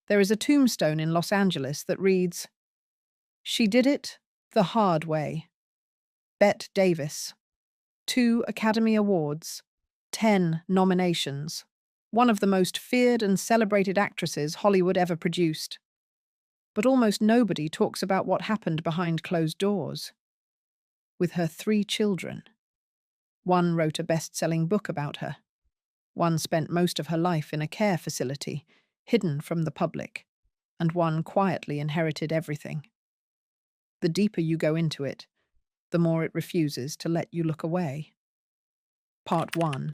There is a tombstone in Los Angeles that reads, "She did it the hard way. Bette Davis. 2 Academy Awards. 10 nominations. One of the most feared and celebrated actresses Hollywood ever produced. But almost nobody talks about what happened behind closed doors. With her 3 children. One wrote a best-selling book about her. One spent most of her life in a care facility, hidden from the public, and one quietly inherited everything. The deeper you go into it, the more it refuses to let you look away. Part 1.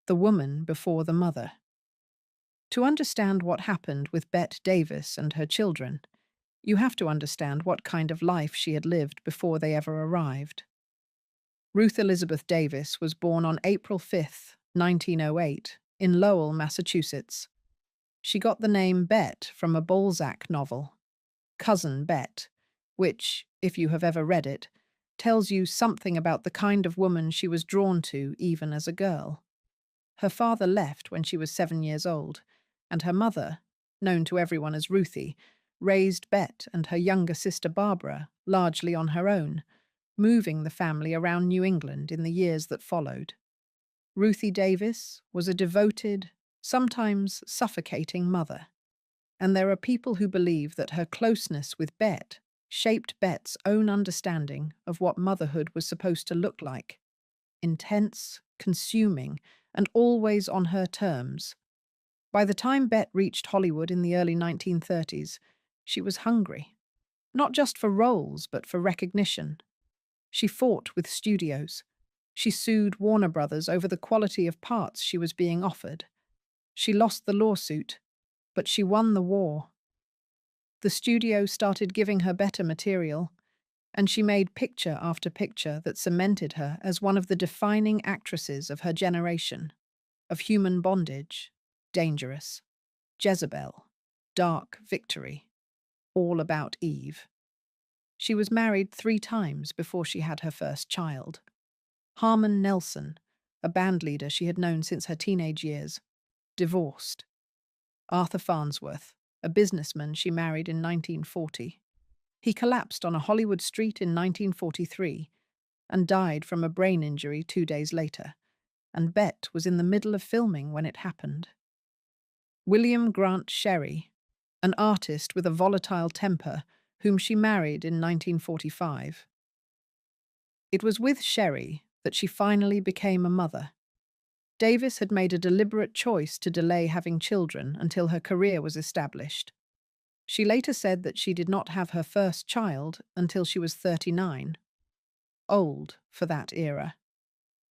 The Woman Before the Mother. To understand what happened with Bette Davis and her children, you have to understand what kind of life she had lived before they ever arrived. Ruth Elizabeth Davis was born on April 5th, 1908, in Lowell, Massachusetts. She got the name Bette from a Balzac novel, Cousin Bette, which, if you have ever read it, tells you something about the kind of woman she was drawn to even as a girl. Her father left when she was 7 years old, and her mother, known to everyone as Ruthie, raised Bette and her younger sister Barbara largely on her own, moving the family around New England in the years that followed. Ruthie Davis was a devoted, sometimes suffocating mother, and there are people who believe that her closeness with Bette shaped Bette's own understanding of what motherhood was supposed to look like: intense, consuming, and always on her terms. By the time Bette reached Hollywood in the early 1930s, she was hungry, not just for roles, but for recognition. She fought with studios. She sued Warner Brothers over the quality of parts she was being offered. She lost the lawsuit, but she won the war. The studio started giving her better material, and she made picture after picture that cemented her as one of the defining actresses of her generation, of Human Bondage, Dangerous, Jezebel, Dark Victory, All About Eve. She was married 3 times before she had her first child. Harmon Nelson, a bandleader she had known since her teenage years, divorced. Arthur Farnsworth, a businessman she married in 1940. He collapsed on a Hollywood street in 1943 and died from a brain injury 2 days later, and Bette was in the middle of filming when it happened. William Grant Sherry, an artist with a volatile temper whom she married in 1945. It was with Sherry that she finally became a mother. Davis had made a deliberate choice to delay having children until her career was established. She later said that she did not have her first child until she was 39, old for that era,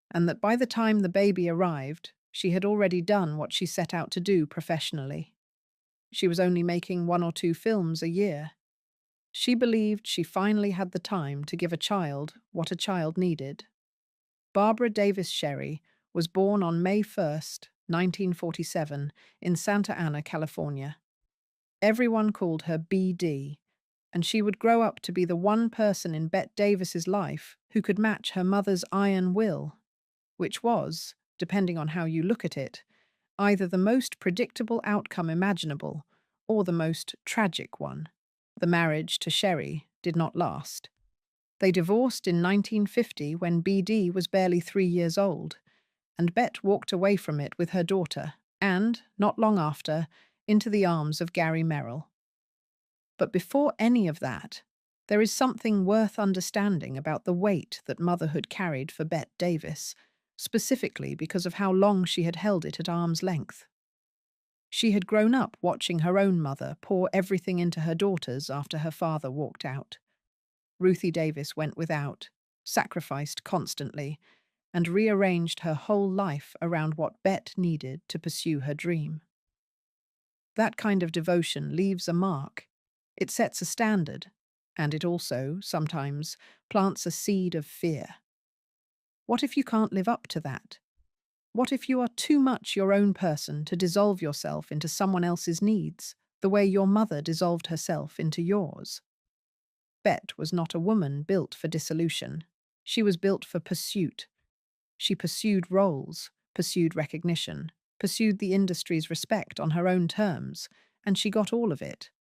and that by the time the baby arrived, she had already done what she set out to do professionally. She was only making 1 or 2 films a year. She believed she finally had the time to give a child what a child needed. Barbara Davis Sherry was born on May 1st, 1947, in Santa Ana, California. Everyone called her BD, and she would grow up to be the one person in Bette Davis's life who could match her mother's iron will, which was, depending on how you look at it, either the most predictable outcome imaginable or the most tragic one. The marriage to Sherry did not last. They divorced in 1950 when BD was barely 3 years old, and Bette walked away from it with her daughter and, not long after, into the arms of Gary Merrill. But before any of that, there is something worth understanding about the weight that motherhood carried for Bette Davis, specifically because of how long she had held it at arm's length. She had grown up watching her own mother pour everything into her daughters after her father walked out. Ruthie Davis went without, sacrificed constantly, and rearranged her whole life around what Bette needed to pursue her dream. That kind of devotion leaves a mark. It sets a standard, and it also, sometimes, plants a seed of fear. What if you can't live up to that? What if you are too much your own person to dissolve yourself into someone else's needs, the way your mother dissolved herself into yours? Bette was not a woman built for dissolution. She was built for pursuit. She pursued roles, pursued recognition, pursued the industry's respect on her own terms, and she got all of it.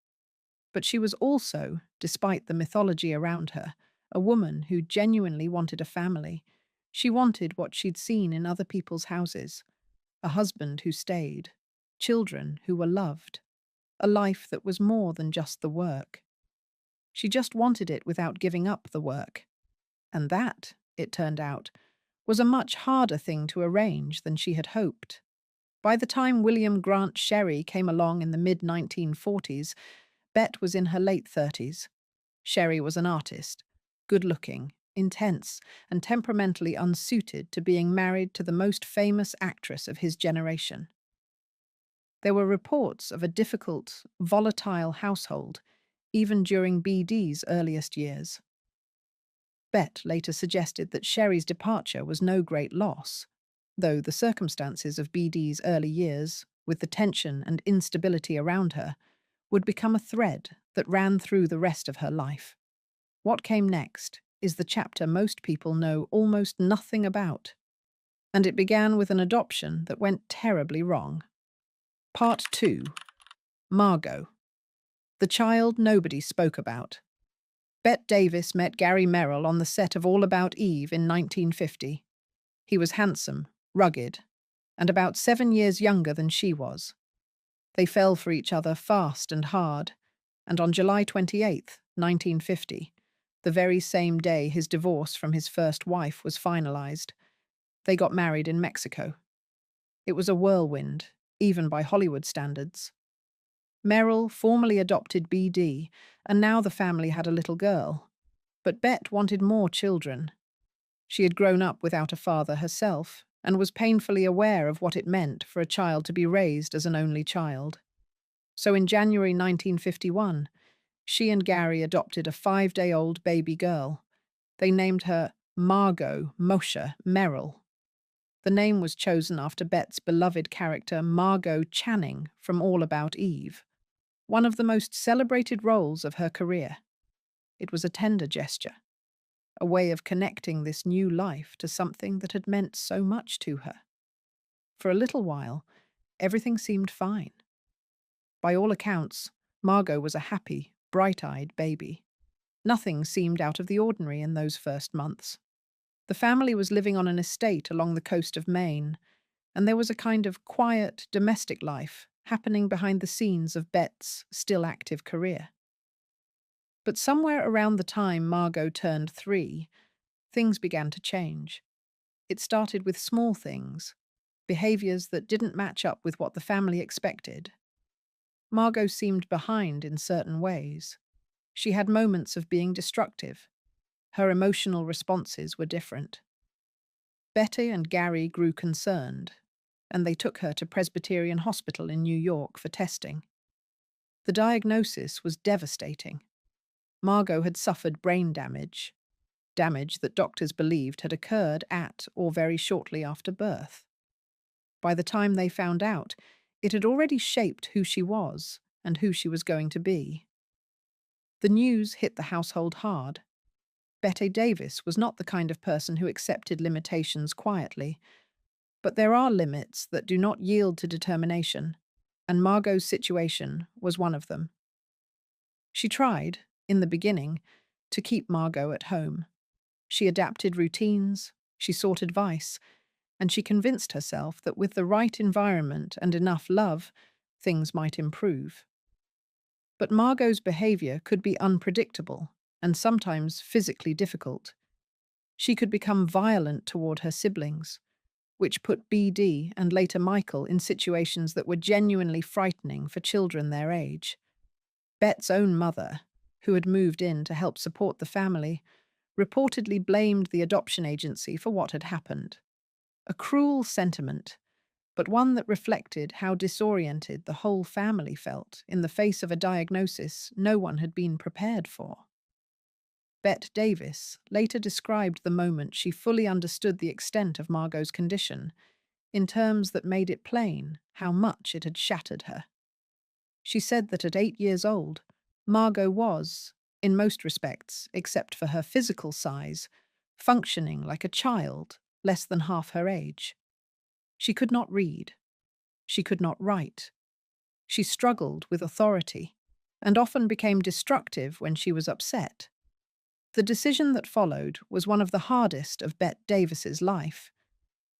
But she was also, despite the mythology around her, a woman who genuinely wanted a family. She wanted what she'd seen in other people's houses: a husband who stayed, children who were loved, a life that was more than just the work. She just wanted it without giving up the work. And that, it turned out, was a much harder thing to arrange than she had hoped. By the time William Grant Sherry came along in the mid-1940s, Bette was in her late 30s. Sherry was an artist, good-looking, intense, and temperamentally unsuited to being married to the most famous actress of his generation. There were reports of a difficult, volatile household, even during BD's earliest years. Bette later suggested that Sherry's departure was no great loss, though the circumstances of BD's early years, with the tension and instability around her, would become a thread that ran through the rest of her life. What came next is the chapter most people know almost nothing about, and it began with an adoption that went terribly wrong. Part 2. Margot. The child nobody spoke about. Bette Davis met Gary Merrill on the set of All About Eve in 1950. He was handsome, rugged, and about 7 years younger than she was. They fell for each other fast and hard, and on July 28, 1950, the very same day his divorce from his first wife was finalized, they got married in Mexico. It was a whirlwind, even by Hollywood standards. Merrill formally adopted BD, and now the family had a little girl. But Bette wanted more children. She had grown up without a father herself, and was painfully aware of what it meant for a child to be raised as an only child. So in January 1951, she and Gary adopted a 5-day-old baby girl. They named her Margot Moshe Merrill. The name was chosen after Bette's beloved character Margot Channing from All About Eve, one of the most celebrated roles of her career. It was a tender gesture, a way of connecting this new life to something that had meant so much to her. For a little while, everything seemed fine. By all accounts, Margot was a happy, bright-eyed baby. Nothing seemed out of the ordinary in those first months. The family was living on an estate along the coast of Maine, and there was a kind of quiet, domestic life happening behind the scenes of Bette's still active career. But somewhere around the time Margot turned 3, things began to change. It started with small things, behaviors that didn't match up with what the family expected. Margot seemed behind in certain ways. She had moments of being destructive. Her emotional responses were different. Bette and Gary grew concerned, and they took her to Presbyterian Hospital in New York for testing. The diagnosis was devastating. Margot had suffered brain damage that doctors believed had occurred at or very shortly after birth. By the time they found out, it had already shaped who she was and who she was going to be. The news hit the household hard. Bette Davis was not the kind of person who accepted limitations quietly, but there are limits that do not yield to determination, and Margot's situation was one of them. She tried, in the beginning, to keep Margot at home. She adapted routines, she sought advice, and she convinced herself that with the right environment and enough love, things might improve. But Margot's behavior could be unpredictable and sometimes physically difficult. She could become violent toward her siblings, which put BD and later Michael in situations that were genuinely frightening for children their age. Bette's own mother, who had moved in to help support the family, reportedly blamed the adoption agency for what had happened. A cruel sentiment, but one that reflected how disoriented the whole family felt in the face of a diagnosis no one had been prepared for. Bette Davis later described the moment she fully understood the extent of Margot's condition, in terms that made it plain how much it had shattered her. She said that at 8 years old, Margot was, in most respects, except for her physical size, functioning like a child less than half her age. She could not read. She could not write. She struggled with authority and often became destructive when she was upset. The decision that followed was one of the hardest of Bette Davis's life,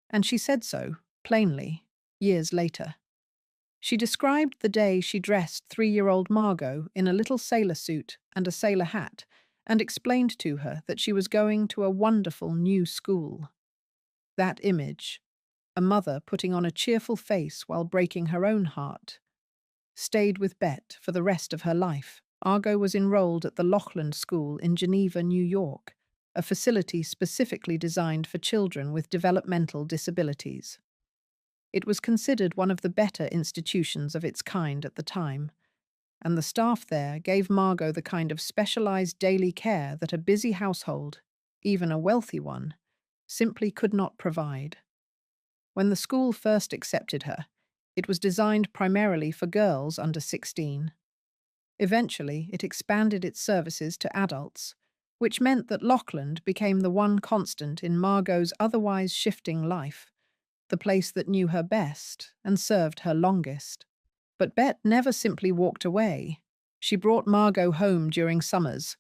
and she said so, plainly, years later. She described the day she dressed 3-year-old Margot in a little sailor suit and a sailor hat and explained to her that she was going to a wonderful new school. That image, a mother putting on a cheerful face while breaking her own heart, stayed with Bette for the rest of her life. Margot was enrolled at the Lochland School in Geneva, New York, a facility specifically designed for children with developmental disabilities. It was considered one of the better institutions of its kind at the time, and the staff there gave Margot the kind of specialized daily care that a busy household, even a wealthy one, simply could not provide. When the school first accepted her, it was designed primarily for girls under 16. Eventually, it expanded its services to adults, which meant that Lochland became the one constant in Margot's otherwise shifting life, the place that knew her best and served her longest. But Bette never simply walked away. She brought Margot home during summers.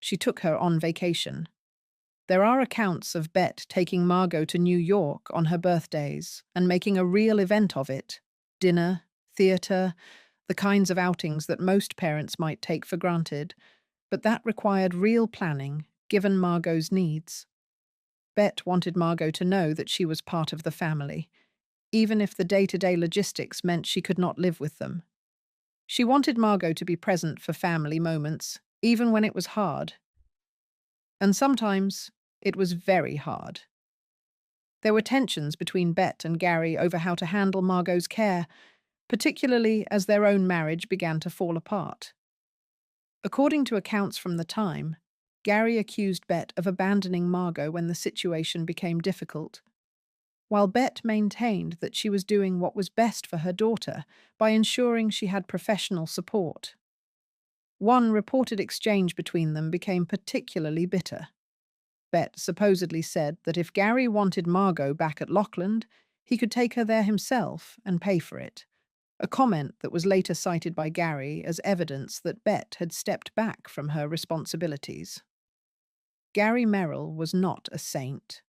She took her on vacation. There are accounts of Bette taking Margot to New York on her birthdays and making a real event of it. Dinner, theatre, the kinds of outings that most parents might take for granted, but that required real planning, given Margot's needs. Bette wanted Margot to know that she was part of the family, even if the day-to-day logistics meant she could not live with them. She wanted Margot to be present for family moments, even when it was hard. And sometimes it was very hard. There were tensions between Bette and Gary over how to handle Margot's care, particularly as their own marriage began to fall apart. According to accounts from the time, Gary accused Bette of abandoning Margot when the situation became difficult, while Bette maintained that she was doing what was best for her daughter by ensuring she had professional support. One reported exchange between them became particularly bitter. Bette supposedly said that if Gary wanted Margot back at Lochland, he could take her there himself and pay for it, a comment that was later cited by Gary as evidence that Bette had stepped back from her responsibilities. Gary Merrill was not a saint.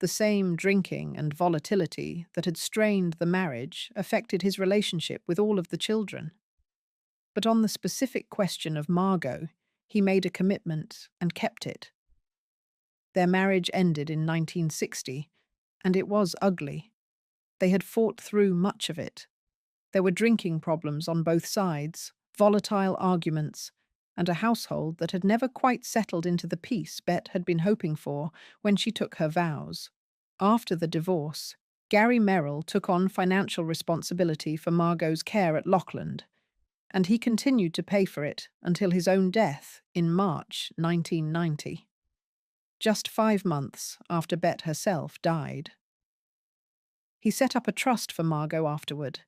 The same drinking and volatility that had strained the marriage affected his relationship with all of the children. But on the specific question of Margot, he made a commitment and kept it. Their marriage ended in 1960, and it was ugly. They had fought through much of it. There were drinking problems on both sides, volatile arguments, and a household that had never quite settled into the peace Bette had been hoping for when she took her vows. After the divorce, Gary Merrill took on financial responsibility for Margot's care at Lochland, and he continued to pay for it until his own death in March 1990. Just 5 months after Bette herself died. He set up a trust for Margot afterward,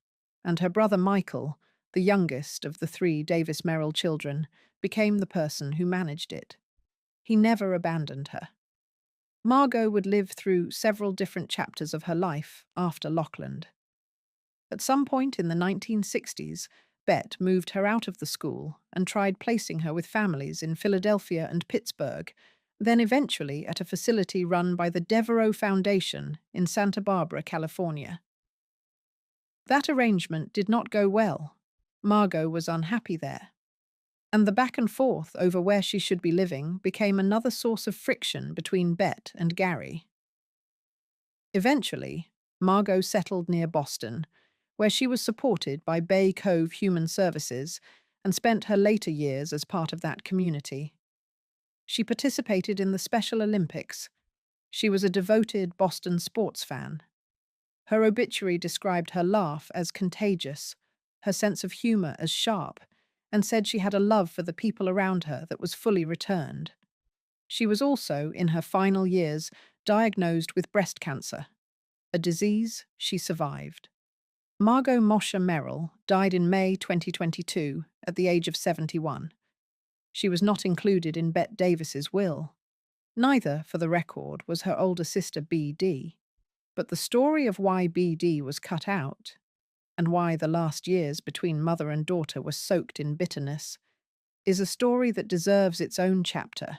and her brother Michael, the youngest of the 3 Davis Merrill children, became the person who managed it. He never abandoned her. Margot would live through several different chapters of her life after Lochland. At some point in the 1960s, Bette moved her out of the school and tried placing her with families in Philadelphia and Pittsburgh, then eventually at a facility run by the Devereaux Foundation in Santa Barbara, California. That arrangement did not go well. Margot was unhappy there, and the back and forth over where she should be living became another source of friction between Bette and Gary. Eventually, Margot settled near Boston, where she was supported by Bay Cove Human Services and spent her later years as part of that community. She participated in the Special Olympics. She was a devoted Boston sports fan. Her obituary described her laugh as contagious, her sense of humor as sharp, and said she had a love for the people around her that was fully returned. She was also, in her final years, diagnosed with breast cancer, a disease she survived. Margot Mosher Merrill died in May 2022 at the age of 71. She was not included in Bette Davis's will. Neither, for the record, was her older sister B.D. But the story of why B.D. was cut out, and why the last years between mother and daughter were soaked in bitterness, is a story that deserves its own chapter.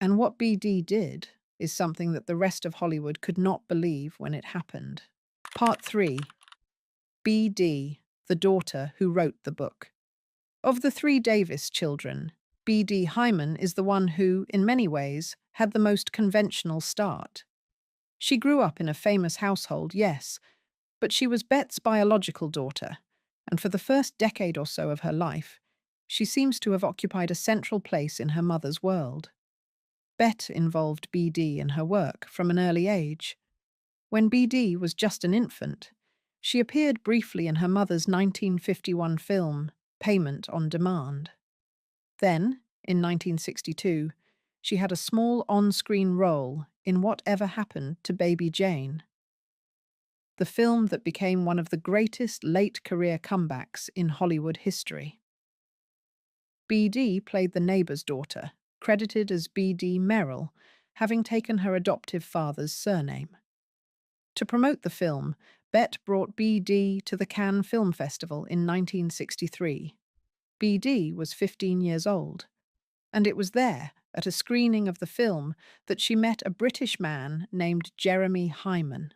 And what BD did is something that the rest of Hollywood could not believe when it happened. Part 3. BD, the daughter who wrote the book. Of the three Davis children, BD Hyman is the one who, in many ways, had the most conventional start. She grew up in a famous household, yes, but she was Bette's biological daughter, and for the first decade or so of her life, she seems to have occupied a central place in her mother's world. Bette involved BD in her work from an early age. When BD was just an infant, she appeared briefly in her mother's 1951 film, Payment on Demand. Then, in 1962, she had a small on-screen role in Whatever Happened to Baby Jane, the film that became one of the greatest late-career comebacks in Hollywood history. BD played the neighbor's daughter, credited as BD Merrill, having taken her adoptive father's surname. To promote the film, Bette brought BD to the Cannes Film Festival in 1963. BD was 15 years old, and it was there, at a screening of the film, that she met a British man named Jeremy Hyman.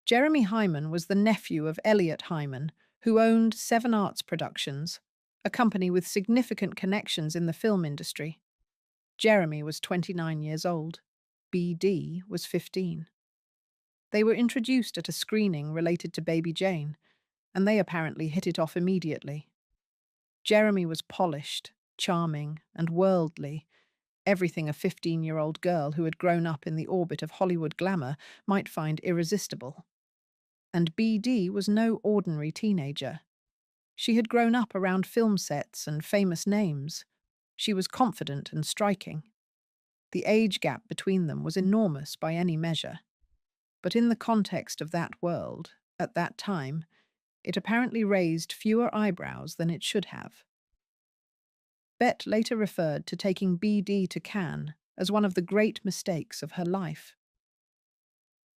Jeremy Hyman was the nephew of Elliot Hyman, who owned Seven Arts Productions, a company with significant connections in the film industry. Jeremy was 29 years old. BD was 15. They were introduced at a screening related to Baby Jane, and they apparently hit it off immediately. Jeremy was polished, charming, and worldly, everything a 15-year-old girl who had grown up in the orbit of Hollywood glamour might find irresistible. And BD was no ordinary teenager. She had grown up around film sets and famous names. She was confident and striking. The age gap between them was enormous by any measure. But in the context of that world, at that time, it apparently raised fewer eyebrows than it should have. Bette later referred to taking BD to Cannes as one of the great mistakes of her life.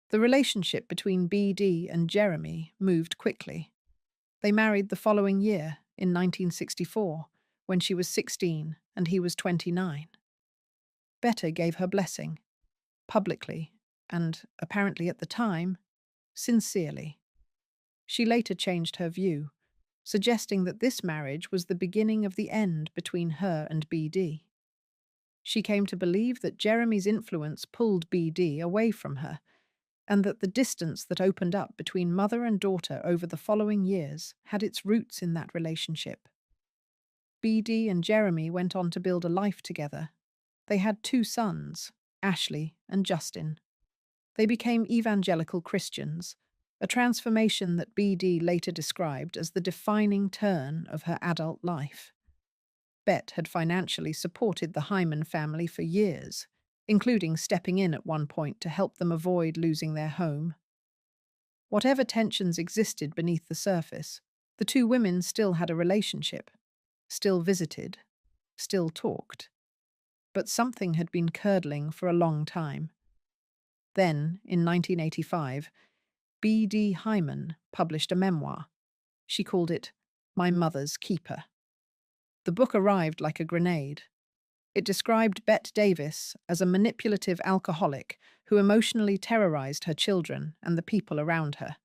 The relationship between BD and Jeremy moved quickly. They married the following year, in 1964, when she was 16 and he was 29. Bette gave her blessing, publicly, and, apparently at the time, sincerely. She later changed her view, suggesting that this marriage was the beginning of the end between her and BD. She came to believe that Jeremy's influence pulled BD away from her, and that the distance that opened up between mother and daughter over the following years had its roots in that relationship. BD and Jeremy went on to build a life together. They had 2 sons, Ashley and Justin. They became evangelical Christians, a transformation that BD later described as the defining turn of her adult life. Bette had financially supported the Hyman family for years, including stepping in at one point to help them avoid losing their home. Whatever tensions existed beneath the surface, the 2 women still had a relationship, still visited, still talked. But something had been curdling for a long time. Then, in 1985, BD Hyman published a memoir. She called it My Mother's Keeper. The book arrived like a grenade. It described Bette Davis as a manipulative alcoholic who emotionally terrorized her children and the people around her.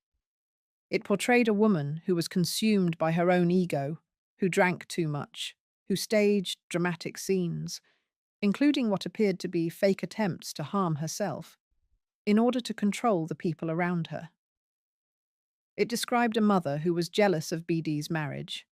It portrayed a woman who was consumed by her own ego, who drank too much, who staged dramatic scenes, including what appeared to be fake attempts to harm herself, in order to control the people around her. It described a mother who was jealous of BD's marriage,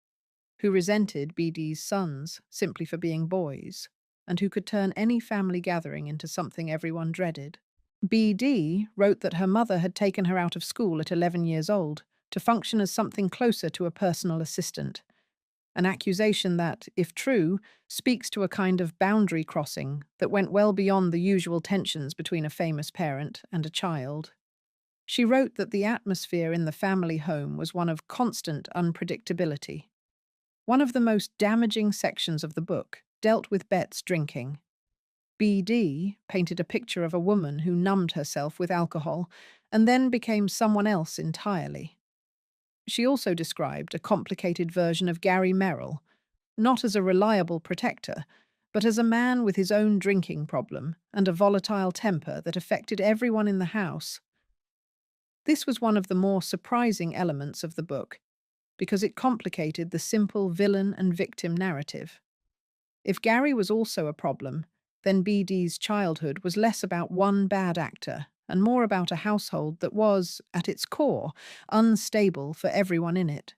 who resented BD's sons simply for being boys, and who could turn any family gathering into something everyone dreaded. BD wrote that her mother had taken her out of school at 11 years old to function as something closer to a personal assistant, an accusation that, if true, speaks to a kind of boundary crossing that went well beyond the usual tensions between a famous parent and a child. She wrote that the atmosphere in the family home was one of constant unpredictability. One of the most damaging sections of the book dealt with Bette's drinking. BD painted a picture of a woman who numbed herself with alcohol and then became someone else entirely. She also described a complicated version of Gary Merrill, not as a reliable protector, but as a man with his own drinking problem and a volatile temper that affected everyone in the house. This was one of the more surprising elements of the book, because it complicated the simple villain and victim narrative. If Gary was also a problem, then BD's childhood was less about one bad actor and more about a household that was, at its core, unstable for everyone in it.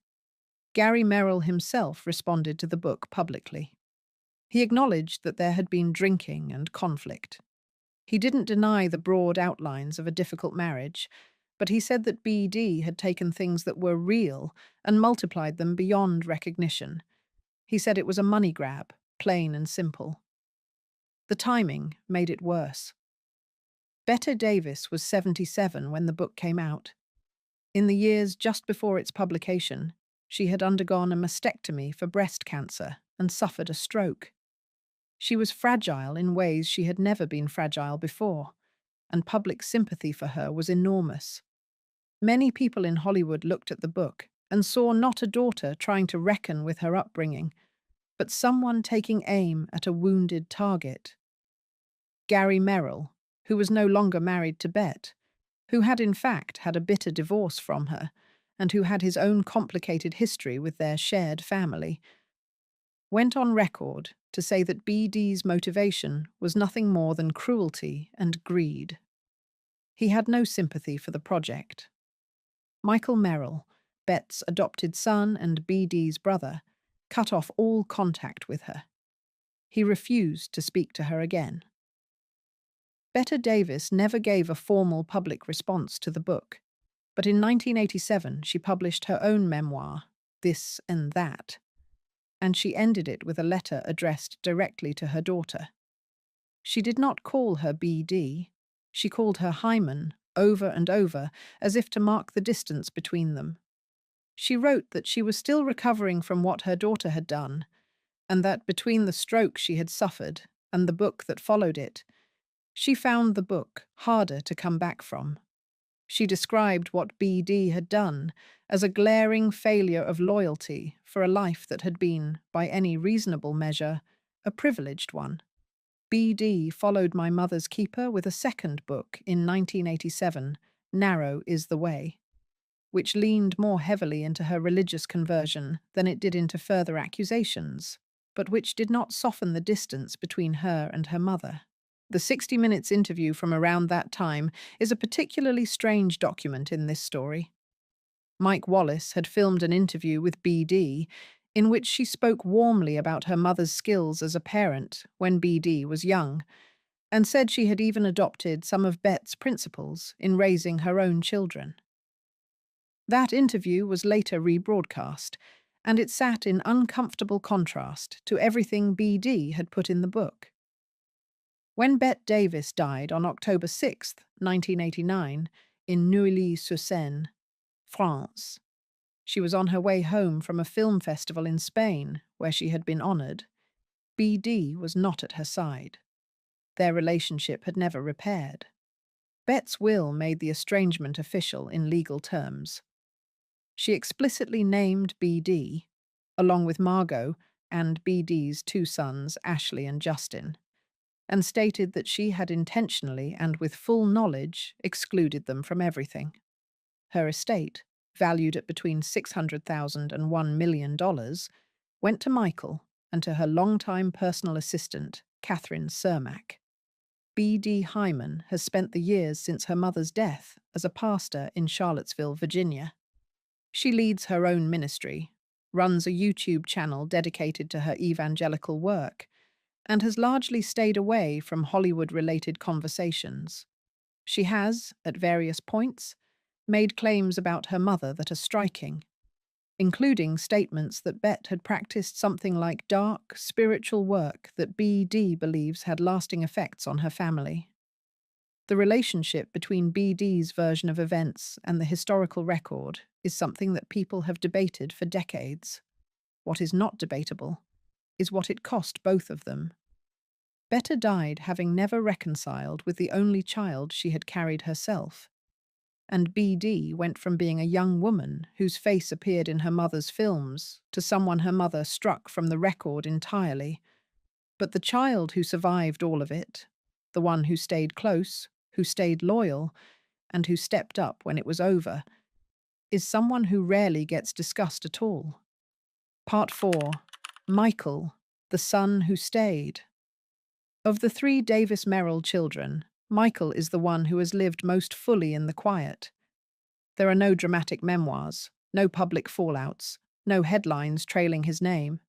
Gary Merrill himself responded to the book publicly. He acknowledged that there had been drinking and conflict. He didn't deny the broad outlines of a difficult marriage, but he said that BD had taken things that were real and multiplied them beyond recognition. He said it was a money grab, plain and simple. The timing made it worse. Bette Davis was 77 when the book came out. In the years just before its publication, she had undergone a mastectomy for breast cancer and suffered a stroke. She was fragile in ways she had never been fragile before, and public sympathy for her was enormous. Many people in Hollywood looked at the book and saw not a daughter trying to reckon with her upbringing, but someone taking aim at a wounded target. Gary Merrill, who was no longer married to Bette, who had in fact had a bitter divorce from her, and who had his own complicated history with their shared family, went on record to say that BD's motivation was nothing more than cruelty and greed. He had no sympathy for the project. Michael Merrill, Bette's adopted son and BD's brother, cut off all contact with her. He refused to speak to her again. Bette Davis never gave a formal public response to the book, but in 1987 she published her own memoir, This and That, and she ended it with a letter addressed directly to her daughter. She did not call her BD, she called her Hyman over and over as if to mark the distance between them. She wrote that she was still recovering from what her daughter had done, and that between the stroke she had suffered and the book that followed it, she found the book harder to come back from. She described what BD had done as a glaring failure of loyalty for a life that had been, by any reasonable measure, a privileged one. BD followed my mother's keeper with a second book in 1987, Narrow is the Way, which leaned more heavily into her religious conversion than it did into further accusations, but which did not soften the distance between her and her mother. The 60 Minutes interview from around that time is a particularly strange document in this story. Mike Wallace had filmed an interview with BD in which she spoke warmly about her mother's skills as a parent when BD was young, and said she had even adopted some of Bette's principles in raising her own children. That interview was later rebroadcast, and it sat in uncomfortable contrast to everything BD had put in the book. When Bette Davis died on October 6, 1989, in Neuilly-sur-Seine, France, she was on her way home from a film festival in Spain, where she had been honoured. BD was not at her side. Their relationship had never repaired. Bette's will made the estrangement official in legal terms. She explicitly named BD, along with Margot and BD's two sons, Ashley and Justin, and stated that she had intentionally and with full knowledge excluded them from everything. Her estate, valued at between $600,000 and $1 million, went to Michael and to her longtime personal assistant, Catherine Cermak. B.D. Hyman has spent the years since her mother's death as a pastor in Charlottesville, Virginia. She leads her own ministry, runs a YouTube channel dedicated to her evangelical work, and has largely stayed away from Hollywood-related conversations. She has, at various points, made claims about her mother that are striking, including statements that Bette had practiced something like dark, spiritual work that B.D. believes had lasting effects on her family. The relationship between B.D.'s version of events and the historical record is something that people have debated for decades. What is not debatable is what it cost both of them. Bette died having never reconciled with the only child she had carried herself. And BD went from being a young woman whose face appeared in her mother's films to someone her mother struck from the record entirely. But the child who survived all of it, the one who stayed close, who stayed loyal, and who stepped up when it was over, is someone who rarely gets discussed at all. Part 4. Michael, the son who stayed. Of the three Davis Merrill children, Michael is the one who has lived most fully in the quiet. There are no dramatic memoirs, no public fallouts, no headlines trailing his name.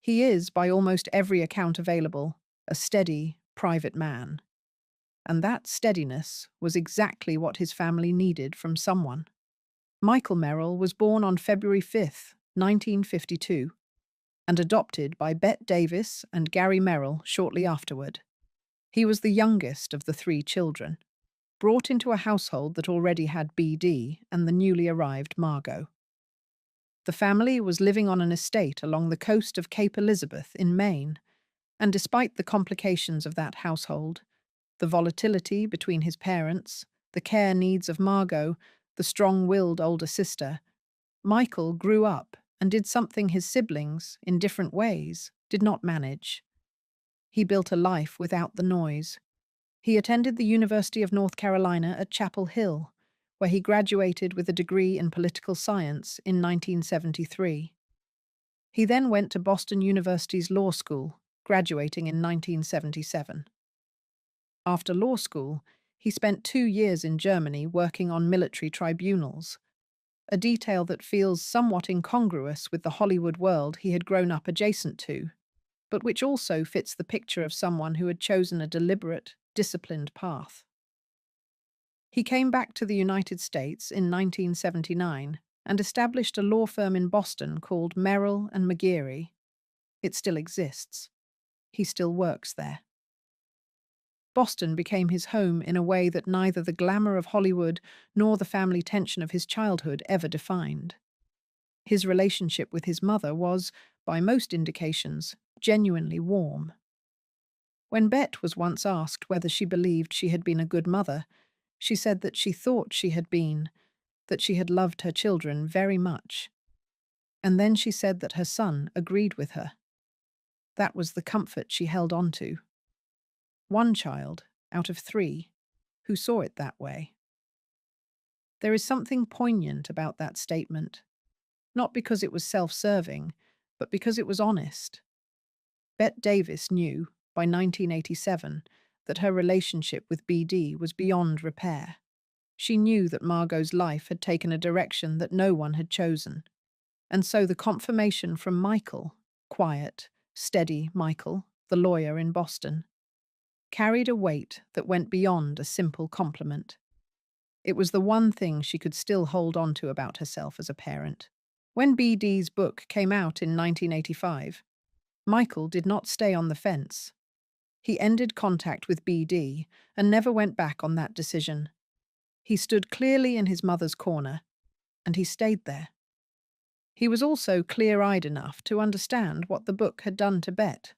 He is, by almost every account available, a steady, private man. And that steadiness was exactly what his family needed from someone. Michael Merrill was born on February 5, 1952, and adopted by Bette Davis and Gary Merrill shortly afterward. He was the youngest of the three children, brought into a household that already had BD and the newly arrived Margot. The family was living on an estate along the coast of Cape Elizabeth in Maine, and despite the complications of that household, the volatility between his parents, the care needs of Margot, the strong-willed older sister, Michael grew up and did something his siblings, in different ways, did not manage. He built a life without the noise. He attended the University of North Carolina at Chapel Hill, where he graduated with a degree in political science in 1973. He then went to Boston University's law school, graduating in 1977. After law school, he spent 2 years in Germany working on military tribunals, a detail that feels somewhat incongruous with the Hollywood world he had grown up adjacent to, but which also fits the picture of someone who had chosen a deliberate, disciplined path. He came back to the United States in 1979 and established a law firm in Boston called Merrill and McGeary. It still exists. He still works there. Boston became his home in a way that neither the glamour of Hollywood nor the family tension of his childhood ever defined. His relationship with his mother was, by most indications, genuinely warm. When Bette was once asked whether she believed she had been a good mother, she said that she thought she had been, that she had loved her children very much. And then she said that her son agreed with her. That was the comfort she held on to. One child, out of 3, who saw it that way. There is something poignant about that statement, not because it was self-serving, but because it was honest. Bette Davis knew, by 1987, that her relationship with BD was beyond repair. She knew that Margot's life had taken a direction that no one had chosen. And so the confirmation from Michael, quiet, steady Michael, the lawyer in Boston, carried a weight that went beyond a simple compliment. It was the one thing she could still hold on to about herself as a parent. When BD's book came out in 1985, Michael did not stay on the fence. He ended contact with BD and never went back on that decision. He stood clearly in his mother's corner, and he stayed there. He was also clear-eyed enough to understand what the book had done to Bette,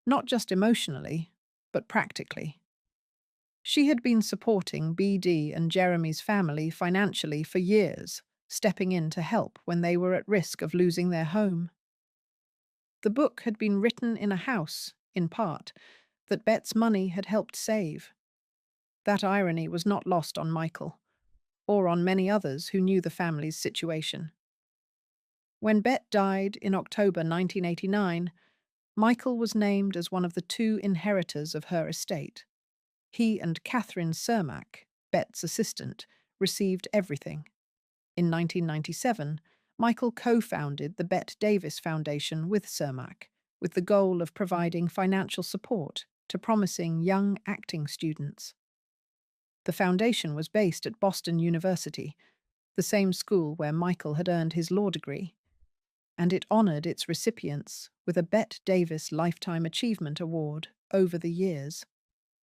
not just emotionally, but practically. She had been supporting BD and Jeremy's family financially for years, stepping in to help when they were at risk of losing their home. The book had been written in a house, in part, that Bette's money had helped save. That irony was not lost on Michael, or on many others who knew the family's situation. When Bette died in October 1989, Michael was named as one of the 2 inheritors of her estate. He and Catherine Cermak, Bette's assistant, received everything. In 1997, Michael co-founded the Bette Davis Foundation with Cermak, with the goal of providing financial support to promising young acting students. The foundation was based at Boston University, the same school where Michael had earned his law degree, and it honored its recipients with a Bette Davis Lifetime Achievement Award over the years.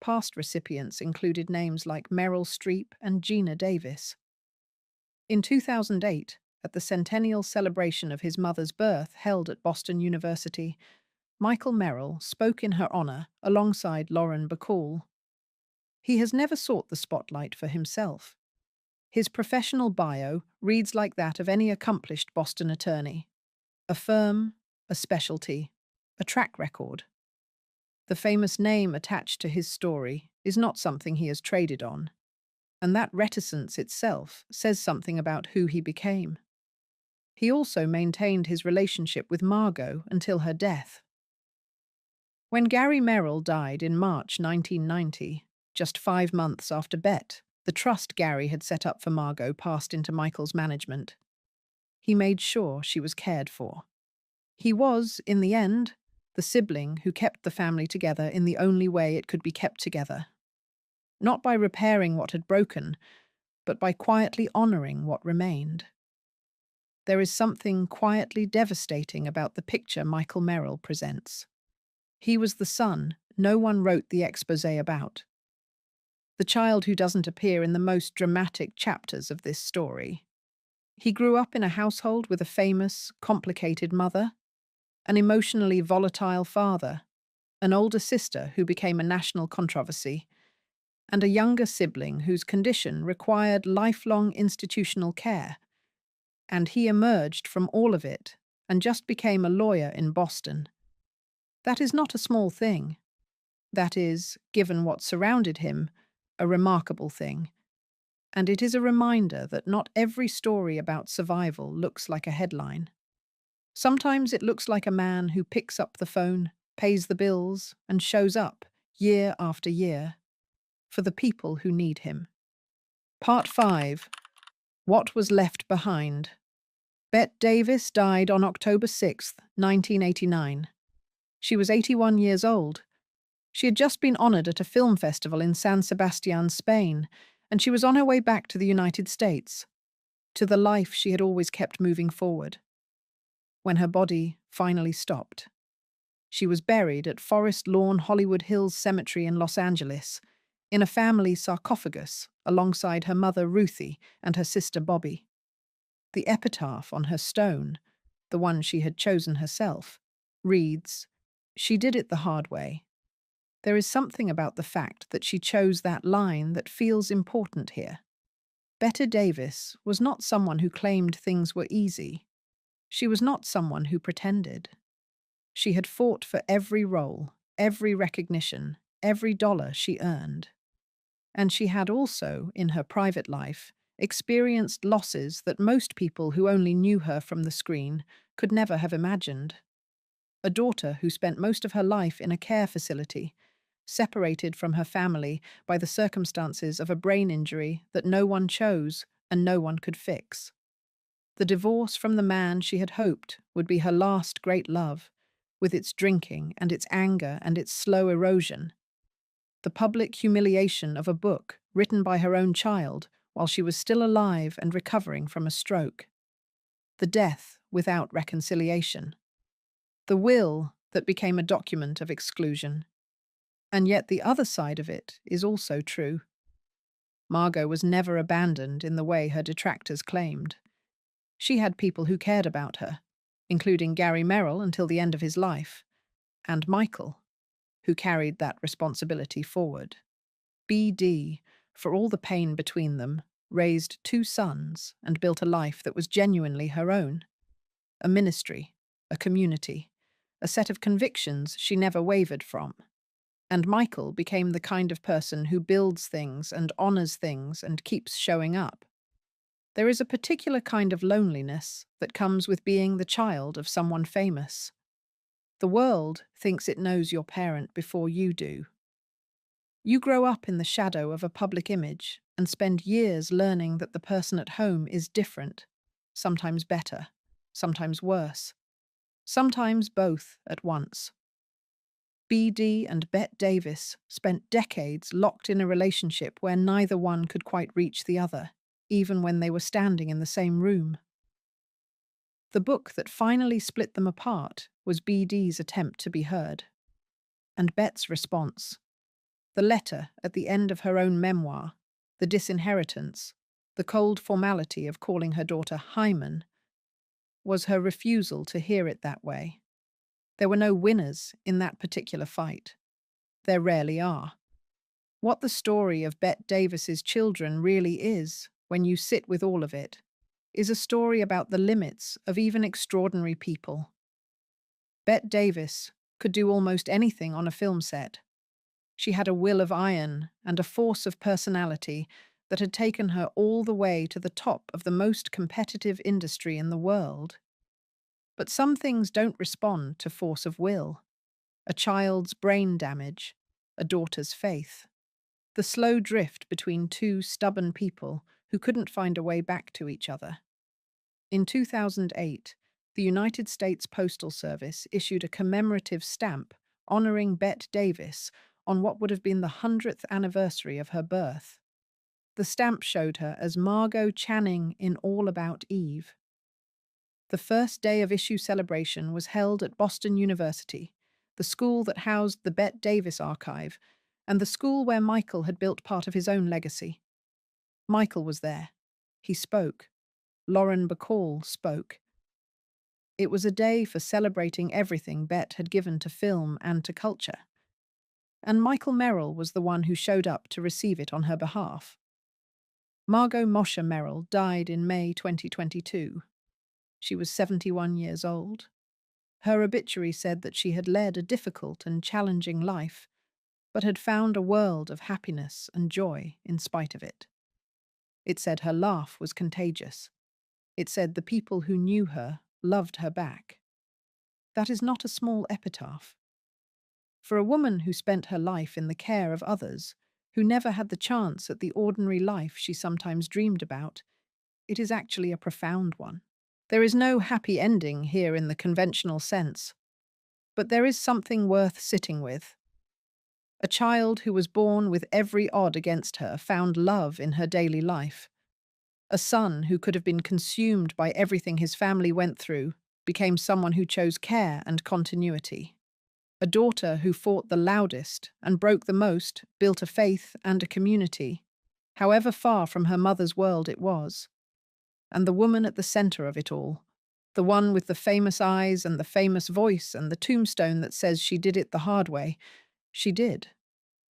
Past recipients included names like Meryl Streep and Gina Davis. In 2008, at the centennial celebration of his mother's birth held at Boston University, Michael Merrill spoke in her honor alongside Lauren Bacall. He has never sought the spotlight for himself. His professional bio reads like that of any accomplished Boston attorney. A firm, a specialty, a track record. The famous name attached to his story is not something he has traded on, and that reticence itself says something about who he became. He also maintained his relationship with Margot until her death. When Gary Merrill died in March 1990, just 5 months after Bette, the trust Gary had set up for Margot passed into Michael's management. He made sure she was cared for. He was, in the end, the sibling who kept the family together in the only way it could be kept together. Not by repairing what had broken, but by quietly honoring what remained. There is something quietly devastating about the picture Michael Merrill presents. He was the son no one wrote the exposé about. The child who doesn't appear in the most dramatic chapters of this story. He grew up in a household with a famous, complicated mother, an emotionally volatile father, an older sister who became a national controversy, and a younger sibling whose condition required lifelong institutional care. And he emerged from all of it and just became a lawyer in Boston. That is not a small thing. That is, given what surrounded him, a remarkable thing. And it is a reminder that not every story about survival looks like a headline. Sometimes it looks like a man who picks up the phone, pays the bills, and shows up, year after year, for the people who need him. Part 5. What was left behind? Bette Davis died on October 6, 1989. She was 81 years old. She had just been honored at a film festival in San Sebastian, Spain, and she was on her way back to the United States, to the life she had always kept moving forward. When her body finally stopped, she was buried at Forest Lawn Hollywood Hills Cemetery in Los Angeles, in a family sarcophagus alongside her mother Ruthie and her sister Bobby. The epitaph on her stone, the one she had chosen herself, reads, "She did it the hard way." There is something about the fact that she chose that line that feels important here. Bette Davis was not someone who claimed things were easy. She was not someone who pretended. She had fought for every role, every recognition, every dollar she earned. And she had also, in her private life, experienced losses that most people who only knew her from the screen could never have imagined. A daughter who spent most of her life in a care facility, separated from her family by the circumstances of a brain injury that no one chose and no one could fix. The divorce from the man she had hoped would be her last great love, with its drinking and its anger and its slow erosion. The public humiliation of a book written by her own child while she was still alive and recovering from a stroke. The death without reconciliation. The will that became a document of exclusion. And yet the other side of it is also true. Margot was never abandoned in the way her detractors claimed. She had people who cared about her, including Gary Merrill until the end of his life, and Michael, who carried that responsibility forward. BD, for all the pain between them, raised 2 sons and built a life that was genuinely her own. A ministry, a community, a set of convictions she never wavered from. And Michael became the kind of person who builds things and honors things and keeps showing up. There is a particular kind of loneliness that comes with being the child of someone famous. The world thinks it knows your parent before you do. You grow up in the shadow of a public image and spend years learning that the person at home is different, sometimes better, sometimes worse, sometimes both at once. BD and Bette Davis spent decades locked in a relationship where neither one could quite reach the other, even when they were standing in the same room. The book that finally split them apart was BD's attempt to be heard. And Bette's response. The letter at the end of her own memoir, the disinheritance, the cold formality of calling her daughter Hyman, was her refusal to hear it that way. There were no winners in that particular fight. There rarely are. What the story of Bette Davis's children really is when you sit with all of it, is a story about the limits of even extraordinary people. Bette Davis could do almost anything on a film set. She had a will of iron and a force of personality that had taken her all the way to the top of the most competitive industry in the world. But some things don't respond to force of will. A child's brain damage, a daughter's faith, the slow drift between two stubborn people who couldn't find a way back to each other. In 2008, the United States Postal Service issued a commemorative stamp honoring Bette Davis on what would have been the 100th anniversary of her birth. The stamp showed her as Margot Channing in All About Eve. The first day of issue celebration was held at Boston University, the school that housed the Bette Davis archive, and the school where Michael had built part of his own legacy. Michael was there. He spoke. Lauren Bacall spoke. It was a day for celebrating everything Bette had given to film and to culture. And Michael Merrill was the one who showed up to receive it on her behalf. Margot Moshe Merrill died in May 2022. She was 71 years old. Her obituary said that she had led a difficult and challenging life, but had found a world of happiness and joy in spite of it. It said her laugh was contagious. It said the people who knew her loved her back. That is not a small epitaph. For a woman who spent her life in the care of others, who never had the chance at the ordinary life she sometimes dreamed about, it is actually a profound one. There is no happy ending here in the conventional sense, but there is something worth sitting with. A child who was born with every odd against her found love in her daily life. A son who could have been consumed by everything his family went through became someone who chose care and continuity. A daughter who fought the loudest and broke the most built a faith and a community, however far from her mother's world it was. And the woman at the center of it all, the one with the famous eyes and the famous voice and the tombstone that says she did it the hard way, she did.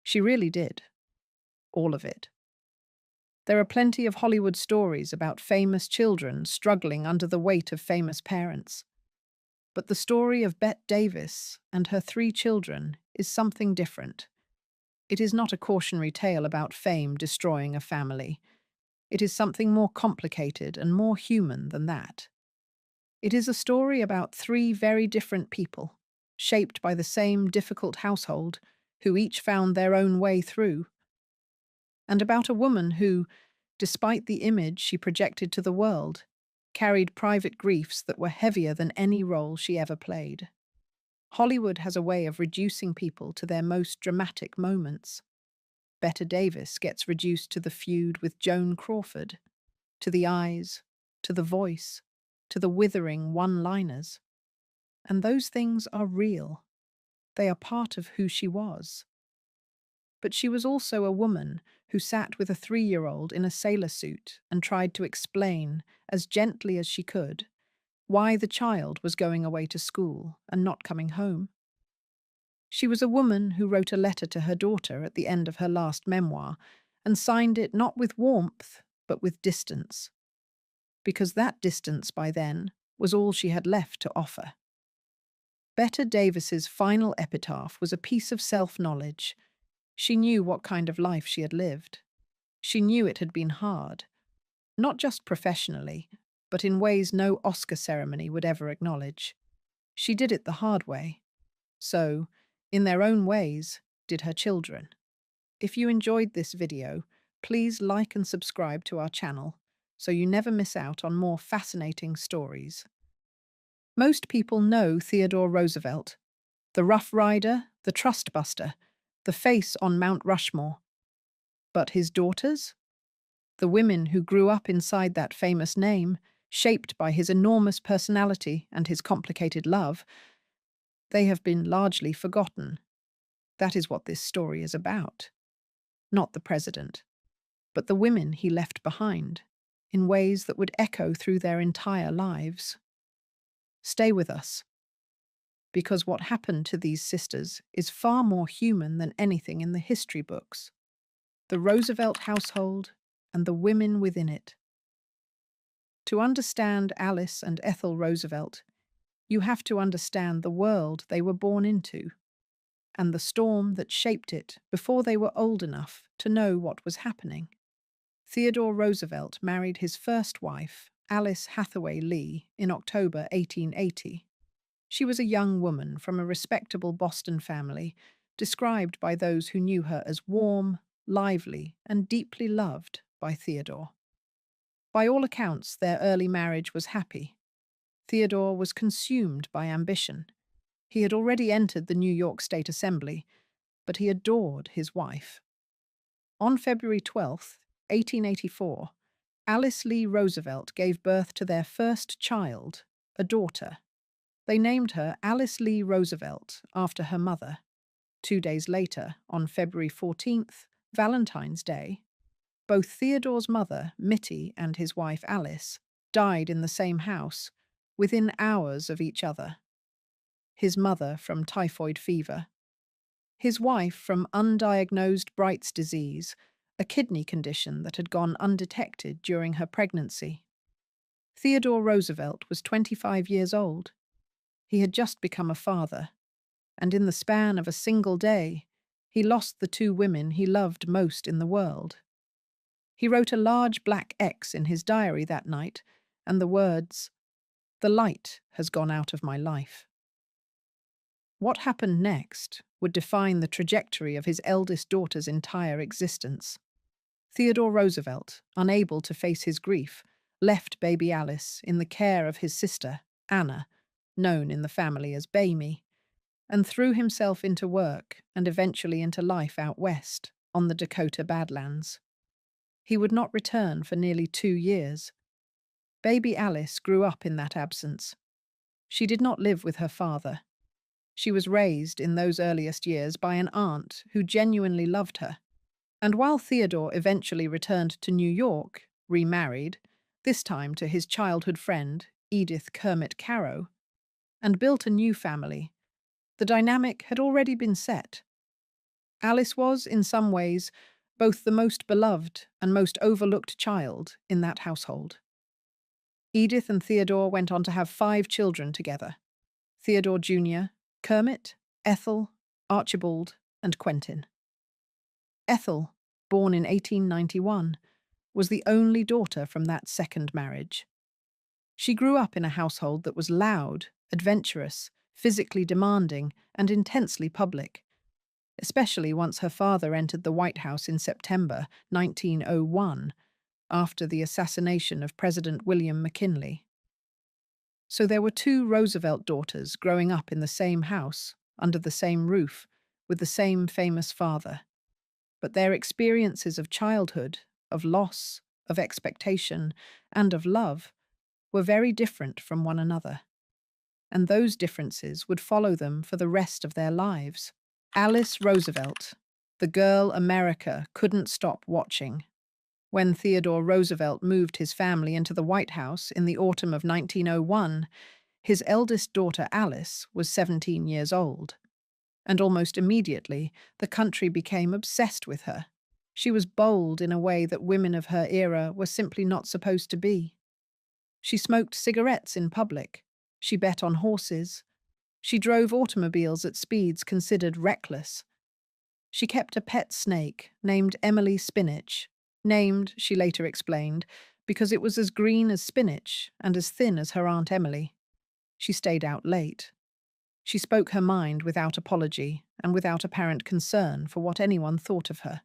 She really did. All of it. There are plenty of Hollywood stories about famous children struggling under the weight of famous parents. But the story of Bette Davis and her 3 children is something different. It is not a cautionary tale about fame destroying a family. It is something more complicated and more human than that. It is a story about 3 very different people, shaped by the same difficult household, who each found their own way through. And about a woman who, despite the image she projected to the world, carried private griefs that were heavier than any role she ever played. Hollywood has a way of reducing people to their most dramatic moments. Bette Davis gets reduced to the feud with Joan Crawford, to the eyes, to the voice, to the withering one-liners. And those things are real. They are part of who she was. But she was also a woman who sat with a 3-year-old in a sailor suit and tried to explain, as gently as she could, why the child was going away to school and not coming home. She was a woman who wrote a letter to her daughter at the end of her last memoir and signed it not with warmth, but with distance. Because that distance by then was all she had left to offer. Bette Davis's final epitaph was a piece of self-knowledge. She knew what kind of life she had lived. She knew it had been hard, not just professionally, but in ways no Oscar ceremony would ever acknowledge. She did it the hard way. So, in their own ways, did her children. If you enjoyed this video, please like and subscribe to our channel so you never miss out on more fascinating stories. Most people know Theodore Roosevelt, the Rough Rider, the Trust Buster, the face on Mount Rushmore. But his daughters? The women who grew up inside that famous name, shaped by his enormous personality and his complicated love, they have been largely forgotten. That is what this story is about. Not the president, but the women he left behind, in ways that would echo through their entire lives. Stay with us, because what happened to these sisters is far more human than anything in the history books. The Roosevelt household and the women within it. To understand Alice and Ethel Roosevelt, you have to understand the world they were born into and the storm that shaped it before they were old enough to know what was happening. Theodore Roosevelt married his first wife, Alice Hathaway Lee, in October 1880. She was a young woman from a respectable Boston family, described by those who knew her as warm, lively, and deeply loved by Theodore. By all accounts, their early marriage was happy. Theodore was consumed by ambition. He had already entered the New York State Assembly, but he adored his wife. On February 12, 1884, Alice Lee Roosevelt gave birth to their first child, a daughter. They named her Alice Lee Roosevelt after her mother. 2 days later, on February 14th, Valentine's Day, both Theodore's mother, Mittie, and his wife, Alice, died in the same house, within hours of each other. His mother from typhoid fever. His wife from undiagnosed Bright's disease, a kidney condition that had gone undetected during her pregnancy. Theodore Roosevelt was 25 years old. He had just become a father, and in the span of a single day, he lost the two women he loved most in the world. He wrote a large black X in his diary that night, and the words, "The light has gone out of my life." What happened next would define the trajectory of his eldest daughter's entire existence. Theodore Roosevelt, unable to face his grief, left baby Alice in the care of his sister, Anna, known in the family as Bamie, and threw himself into work and eventually into life out west, on the Dakota Badlands. He would not return for nearly 2 years. Baby Alice grew up in that absence. She did not live with her father. She was raised in those earliest years by an aunt who genuinely loved her. And while Theodore eventually returned to New York, remarried, this time to his childhood friend, Edith Kermit Carow, and built a new family, the dynamic had already been set. Alice was, in some ways, both the most beloved and most overlooked child in that household. Edith and Theodore went on to have 5 children together: Theodore Jr., Kermit, Ethel, Archibald, and Quentin. Ethel, born in 1891, was the only daughter from that second marriage. She grew up in a household that was loud, adventurous, physically demanding, and intensely public, especially once her father entered the White House in September 1901, after the assassination of President William McKinley. So there were 2 Roosevelt daughters growing up in the same house, under the same roof, with the same famous father. But their experiences of childhood, of loss, of expectation, and of love were very different from one another. And those differences would follow them for the rest of their lives. Alice Roosevelt, the girl America couldn't stop watching. When Theodore Roosevelt moved his family into the White House in the autumn of 1901, his eldest daughter Alice was 17 years old. And almost immediately, the country became obsessed with her. She was bold in a way that women of her era were simply not supposed to be. She smoked cigarettes in public. She bet on horses. She drove automobiles at speeds considered reckless. She kept a pet snake named Emily Spinach, named, she later explained, because it was as green as spinach and as thin as her Aunt Emily. She stayed out late. She spoke her mind without apology and without apparent concern for what anyone thought of her.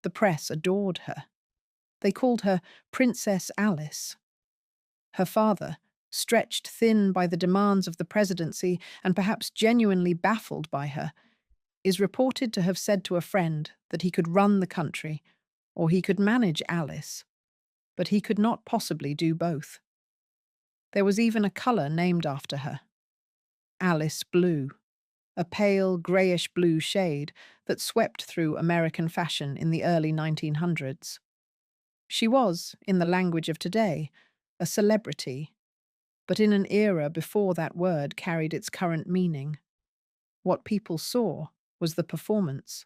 The press adored her. They called her Princess Alice. Her father, stretched thin by the demands of the presidency and perhaps genuinely baffled by her, is reported to have said to a friend that he could run the country or he could manage Alice, but he could not possibly do both. There was even a colour named after her: Alice Blue, a pale greyish-blue shade that swept through American fashion in the early 1900s. She was, in the language of today, a celebrity, but in an era before that word carried its current meaning. What people saw was the performance.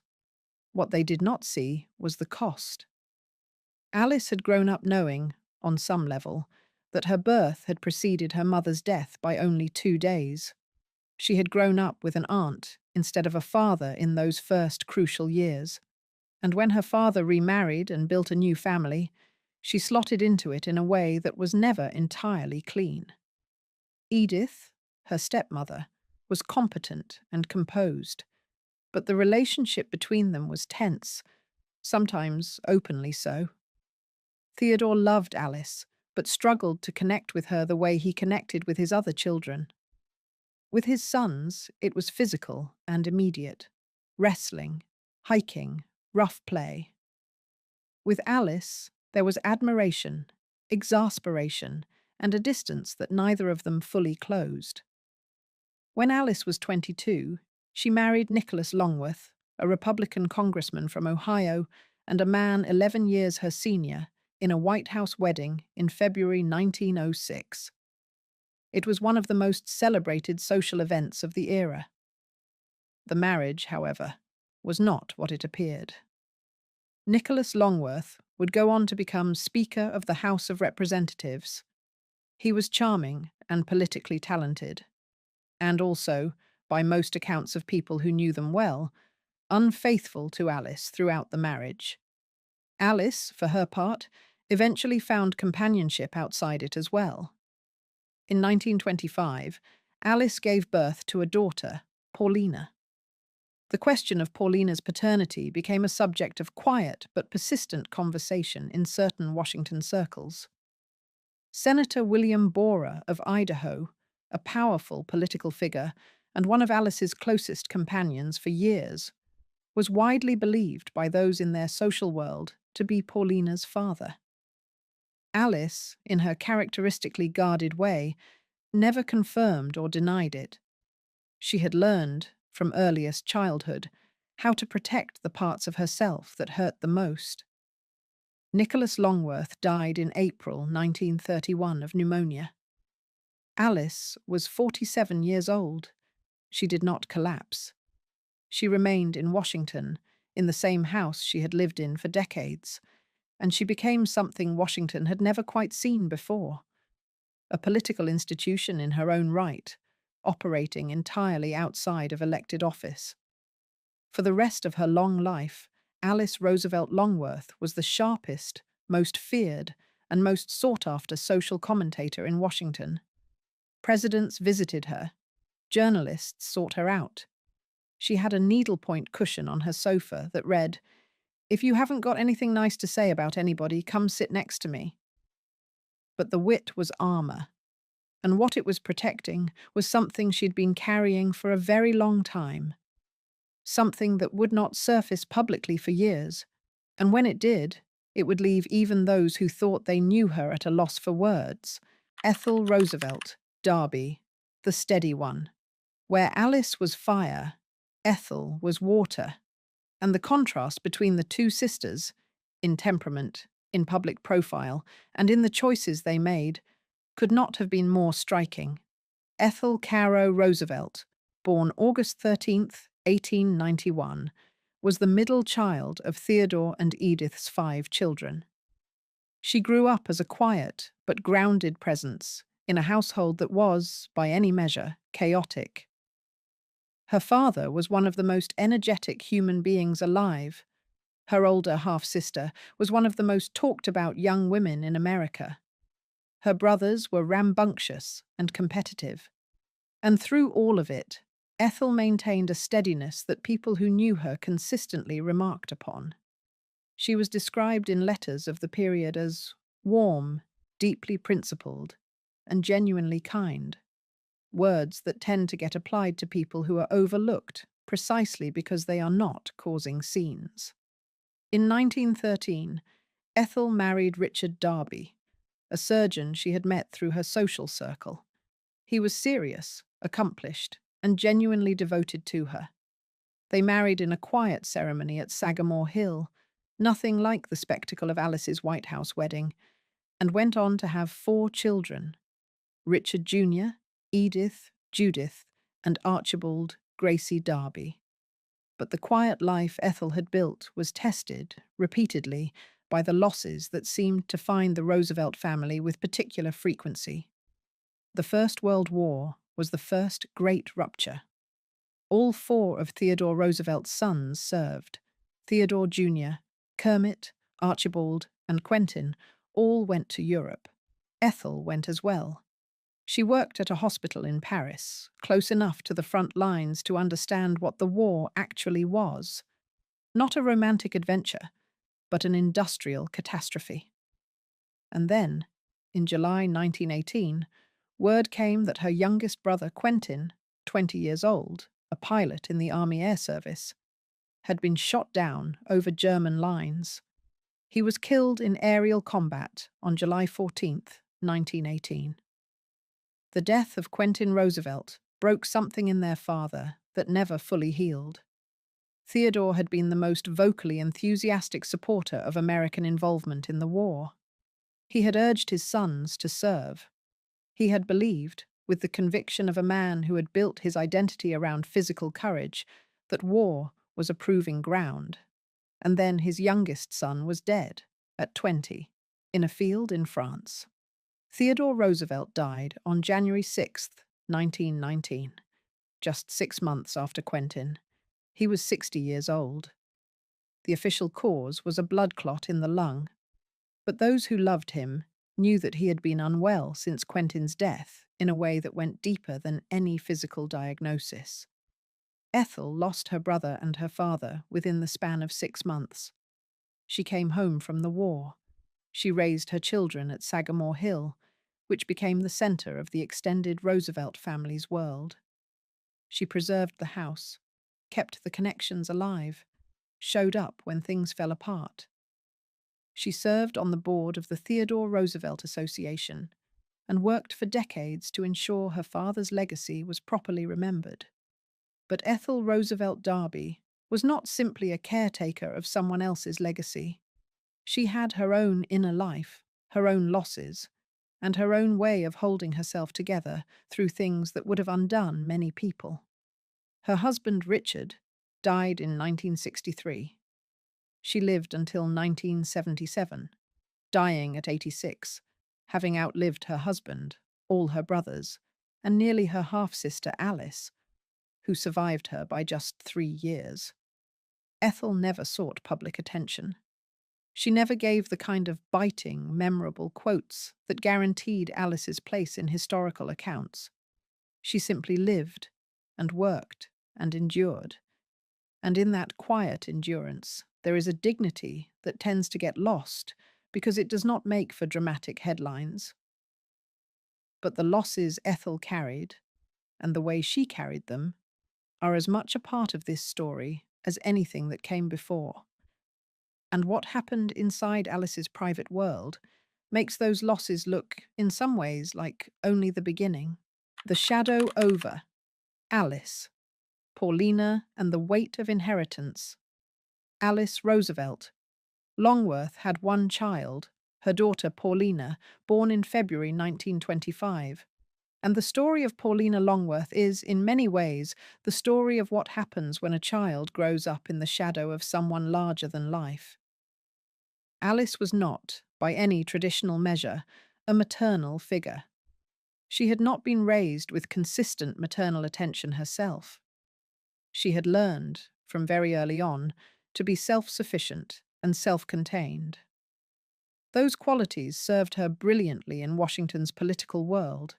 What they did not see was the cost. Alice had grown up knowing, on some level, that her birth had preceded her mother's death by only 2 days. She had grown up with an aunt instead of a father in those first crucial years, and when her father remarried and built a new family, she slotted into it in a way that was never entirely clean. Edith, her stepmother, was competent and composed, but the relationship between them was tense, sometimes openly so. Theodore loved Alice, but struggled to connect with her the way he connected with his other children. With his sons, it was physical and immediate: wrestling, hiking, rough play. With Alice, there was admiration, exasperation, and a distance that neither of them fully closed. When Alice was 22, she married Nicholas Longworth, a Republican congressman from Ohio and a man 11 years her senior, in a White House wedding in February 1906. It was one of the most celebrated social events of the era. The marriage, however, was not what it appeared. Nicholas Longworth would go on to become Speaker of the House of Representatives. He was charming and politically talented, and also, by most accounts of people who knew them well, unfaithful to Alice throughout the marriage. Alice, for her part, eventually found companionship outside it as well. In 1925, Alice gave birth to a daughter, Paulina. The question of Paulina's paternity became a subject of quiet but persistent conversation in certain Washington circles. Senator William Borer of Idaho, a powerful political figure and one of Alice's closest companions for years, was widely believed by those in their social world to be Paulina's father. Alice, in her characteristically guarded way, never confirmed or denied it. She had learned, from earliest childhood, how to protect the parts of herself that hurt the most. Nicholas Longworth died in April 1931 of pneumonia. Alice was 47 years old. She did not collapse. She remained in Washington, in the same house she had lived in for decades, and she became something Washington had never quite seen before: a political institution in her own right, operating entirely outside of elected office. For the rest of her long life, Alice Roosevelt Longworth was the sharpest, most feared, and most sought-after social commentator in Washington. Presidents visited her. Journalists sought her out. She had a needlepoint cushion on her sofa that read, "If you haven't got anything nice to say about anybody, come sit next to me." But the wit was armor, and what it was protecting was something she'd been carrying for a very long time. Something that would not surface publicly for years, and when it did, it would leave even those who thought they knew her at a loss for words. Ethel Roosevelt, Darby, the steady one. Where Alice was fire, Ethel was water, and the contrast between the two sisters, in temperament, in public profile, and in the choices they made, could not have been more striking. Ethel Caro Roosevelt, born August 13th, 1891, was the middle child of Theodore and Edith's 5 children. She grew up as a quiet but grounded presence in a household that was, by any measure, chaotic. Her father was one of the most energetic human beings alive. Her older half-sister was one of the most talked-about young women in America. Her brothers were rambunctious and competitive. And through all of it, Ethel maintained a steadiness that people who knew her consistently remarked upon. She was described in letters of the period as warm, deeply principled, and genuinely kind. Words that tend to get applied to people who are overlooked precisely because they are not causing scenes. In 1913, Ethel married Richard Darby, a surgeon she had met through her social circle. He was serious, accomplished, and genuinely devoted to her. They married in a quiet ceremony at Sagamore Hill, nothing like the spectacle of Alice's White House wedding, and went on to have 4 children: Richard Jr., Edith, Judith, and Archibald Gracie Darby. But the quiet life Ethel had built was tested, repeatedly, by the losses that seemed to find the Roosevelt family with particular frequency. The First World War was the first great rupture. All four of Theodore Roosevelt's sons served. Theodore Jr., Kermit, Archibald, and Quentin all went to Europe. Ethel went as well. She worked at a hospital in Paris, close enough to the front lines to understand what the war actually was. Not a romantic adventure, but an industrial catastrophe. And then, in July 1918, word came that her youngest brother Quentin, 20 years old, a pilot in the Army Air Service, had been shot down over German lines. He was killed in aerial combat on July 14th, 1918. The death of Quentin Roosevelt broke something in their father that never fully healed. Theodore had been the most vocally enthusiastic supporter of American involvement in the war. He had urged his sons to serve. He had believed, with the conviction of a man who had built his identity around physical courage, that war was a proving ground. And then his youngest son was dead, at 20, in a field in France. Theodore Roosevelt died on January 6, 1919, just 6 months after Quentin. He was 60 years old. The official cause was a blood clot in the lung, but those who loved him knew that he had been unwell since Quentin's death in a way that went deeper than any physical diagnosis. Ethel lost her brother and her father within the span of 6 months. She came home from the war. She raised her children at Sagamore Hill, which became the center of the extended Roosevelt family's world. She preserved the house, kept the connections alive, showed up when things fell apart. She served on the board of the Theodore Roosevelt Association and worked for decades to ensure her father's legacy was properly remembered. But Ethel Roosevelt Darby was not simply a caretaker of someone else's legacy. She had her own inner life, her own losses, and her own way of holding herself together through things that would have undone many people. Her husband, Richard, died in 1963. She lived until 1977, dying at 86, having outlived her husband, all her brothers, and nearly her half-sister Alice, who survived her by just 3 years. Ethel never sought public attention. She never gave the kind of biting, memorable quotes that guaranteed Alice's place in historical accounts. She simply lived and worked and endured. And in that quiet endurance, there is a dignity that tends to get lost because it does not make for dramatic headlines. But the losses Ethel carried, and the way she carried them, are as much a part of this story as anything that came before. And what happened inside Alice's private world makes those losses look, in some ways, like only the beginning. The shadow over. Alice. Paulina and the weight of inheritance. Alice Roosevelt. Longworth had one child, her daughter Paulina, born in February 1925. And the story of Paulina Longworth is, in many ways, the story of what happens when a child grows up in the shadow of someone larger than life. Alice was not, by any traditional measure, a maternal figure. She had not been raised with consistent maternal attention herself. She had learned, from very early on, to be self-sufficient and self-contained. Those qualities served her brilliantly in Washington's political world.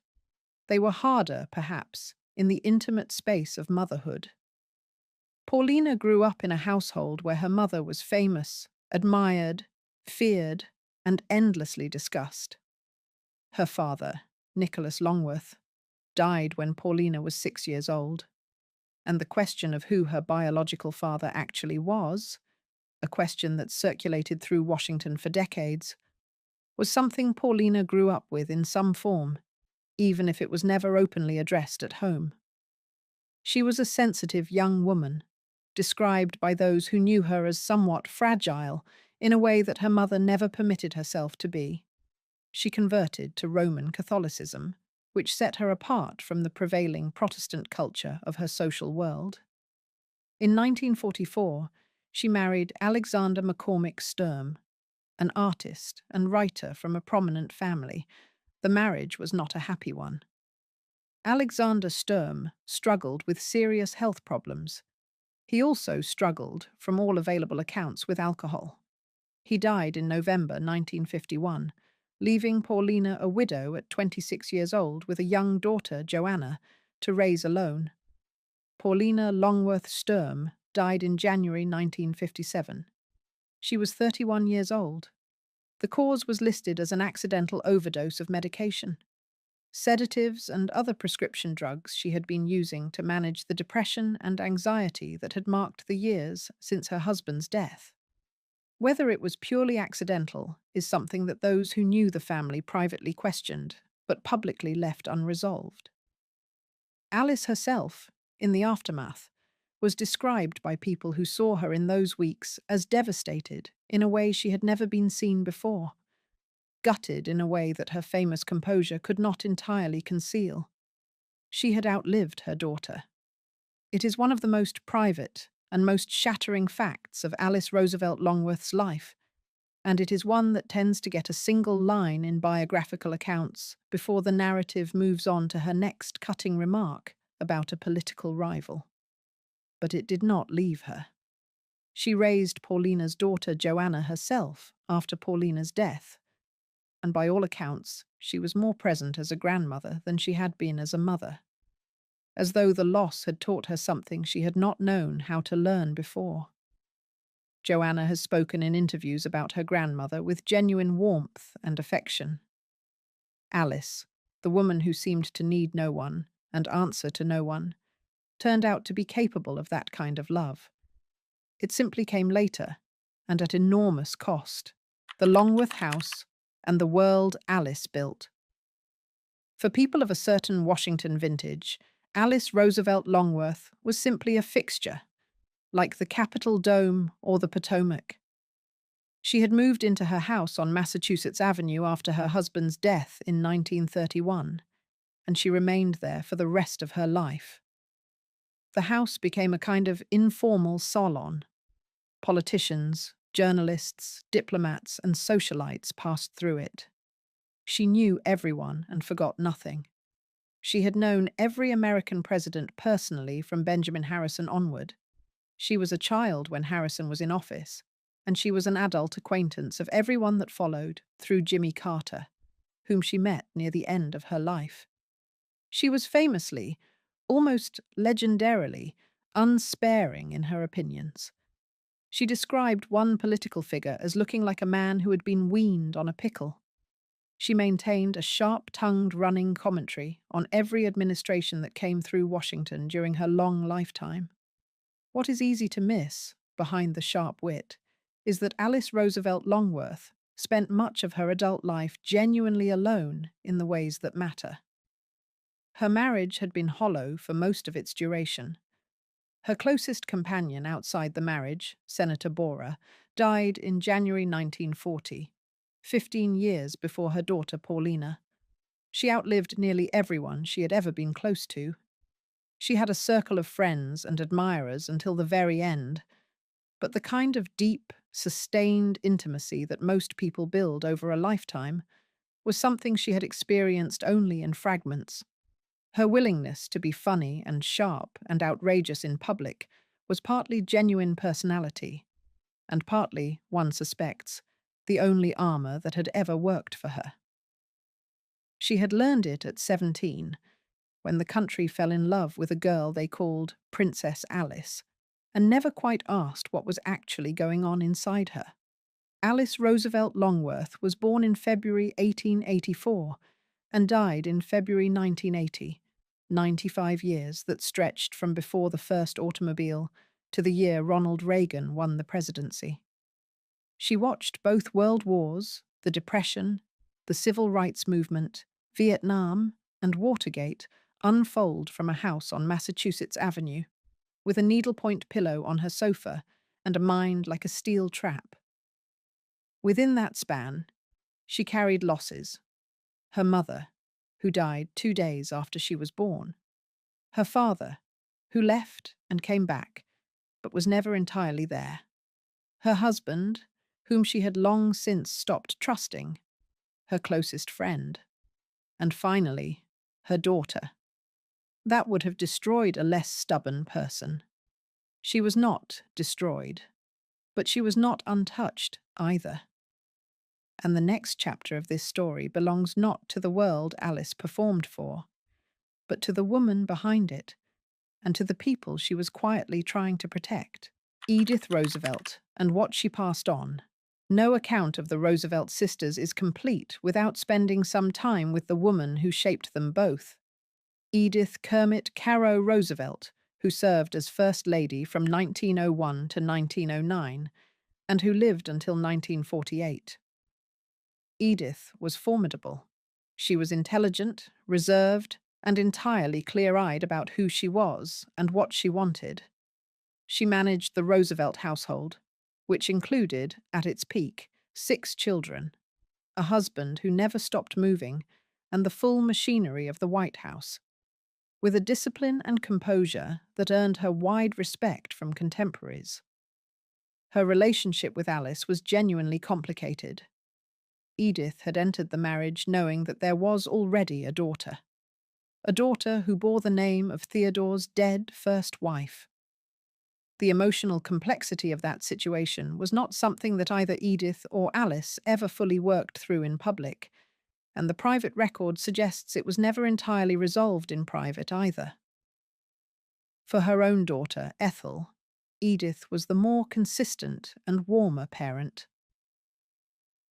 They were harder, perhaps, in the intimate space of motherhood. Paulina grew up in a household where her mother was famous, admired, feared, and endlessly discussed. Her father, Nicholas Longworth, died when Paulina was 6 years old, and the question of who her biological father actually was, a question that circulated through Washington for decades, was something Paulina grew up with in some form, even if it was never openly addressed at home. She was a sensitive young woman, described by those who knew her as somewhat fragile in a way that her mother never permitted herself to be. She converted to Roman Catholicism, which set her apart from the prevailing Protestant culture of her social world. In 1944, she married Alexander McCormick Sturm, an artist and writer from a prominent family. The marriage was not a happy one. Alexander Sturm struggled with serious health problems. He also struggled, from all available accounts, with alcohol. He died in November 1951, leaving Paulina a widow at 26 years old with a young daughter, Joanna, to raise alone. Paulina Longworth Sturm died in January 1957. She was 31 years old. The cause was listed as an accidental overdose of medication. Sedatives and other prescription drugs she had been using to manage the depression and anxiety that had marked the years since her husband's death. Whether it was purely accidental is something that those who knew the family privately questioned, but publicly left unresolved. Alice herself, in the aftermath, was described by people who saw her in those weeks as devastated in a way she had never been seen before, gutted in a way that her famous composure could not entirely conceal. She had outlived her daughter. It is one of the most private and most shattering facts of Alice Roosevelt Longworth's life, and it is one that tends to get a single line in biographical accounts before the narrative moves on to her next cutting remark about a political rival. But it did not leave her. She raised Paulina's daughter Joanna herself after Paulina's death, and by all accounts, she was more present as a grandmother than she had been as a mother, as though the loss had taught her something she had not known how to learn before. Joanna has spoken in interviews about her grandmother with genuine warmth and affection. Alice, the woman who seemed to need no one and answer to no one, turned out to be capable of that kind of love. It simply came later, and at enormous cost: the Longworth house and the world Alice built. For people of a certain Washington vintage, Alice Roosevelt Longworth was simply a fixture, like the Capitol Dome or the Potomac. She had moved into her house on Massachusetts Avenue after her husband's death in 1931, and she remained there for the rest of her life. The house became a kind of informal salon. Politicians, journalists, diplomats, and socialites passed through it. She knew everyone and forgot nothing. She had known every American president personally from Benjamin Harrison onward. She was a child when Harrison was in office, and she was an adult acquaintance of everyone that followed through Jimmy Carter, whom she met near the end of her life. She was famously, almost legendarily, unsparing in her opinions. She described one political figure as looking like a man who had been weaned on a pickle. She maintained a sharp-tongued running commentary on every administration that came through Washington during her long lifetime. What is easy to miss, behind the sharp wit, is that Alice Roosevelt Longworth spent much of her adult life genuinely alone in the ways that matter. Her marriage had been hollow for most of its duration. Her closest companion outside the marriage, Senator Bora, died in January 1940, 15 years before her daughter Paulina. She outlived nearly everyone she had ever been close to. She had a circle of friends and admirers until the very end, but the kind of deep, sustained intimacy that most people build over a lifetime was something she had experienced only in fragments. Her willingness to be funny and sharp and outrageous in public was partly genuine personality, and partly, one suspects, the only armor that had ever worked for her. She had learned it at 17, when the country fell in love with a girl they called Princess Alice, and never quite asked what was actually going on inside her. Alice Roosevelt Longworth was born in February 1884 and died in February 1980, 95 years that stretched from before the first automobile to the year Ronald Reagan won the presidency. She watched both world wars, the Depression, the Civil Rights Movement, Vietnam, and Watergate unfold from a house on Massachusetts Avenue, with a needlepoint pillow on her sofa and a mind like a steel trap. Within that span, she carried losses: her mother, who died 2 days after she was born; her father, who left and came back, but was never entirely there; her husband, whom she had long since stopped trusting, her closest friend, and finally, her daughter. That would have destroyed a less stubborn person. She was not destroyed, but she was not untouched either. And the next chapter of this story belongs not to the world Alice performed for, but to the woman behind it, and to the people she was quietly trying to protect. Edith Roosevelt, and what she passed on. No account of the Roosevelt sisters is complete without spending some time with the woman who shaped them both. Edith Kermit Caro Roosevelt, who served as First Lady from 1901 to 1909, and who lived until 1948. Edith was formidable. She was intelligent, reserved, and entirely clear-eyed about who she was and what she wanted. She managed the Roosevelt household, which included, at its peak, 6 children, a husband who never stopped moving, and the full machinery of the White House, with a discipline and composure that earned her wide respect from contemporaries. Her relationship with Alice was genuinely complicated. Edith had entered the marriage knowing that there was already a daughter who bore the name of Theodore's dead first wife. The emotional complexity of that situation was not something that either Edith or Alice ever fully worked through in public, and the private record suggests it was never entirely resolved in private either. For her own daughter, Ethel, Edith was the more consistent and warmer parent.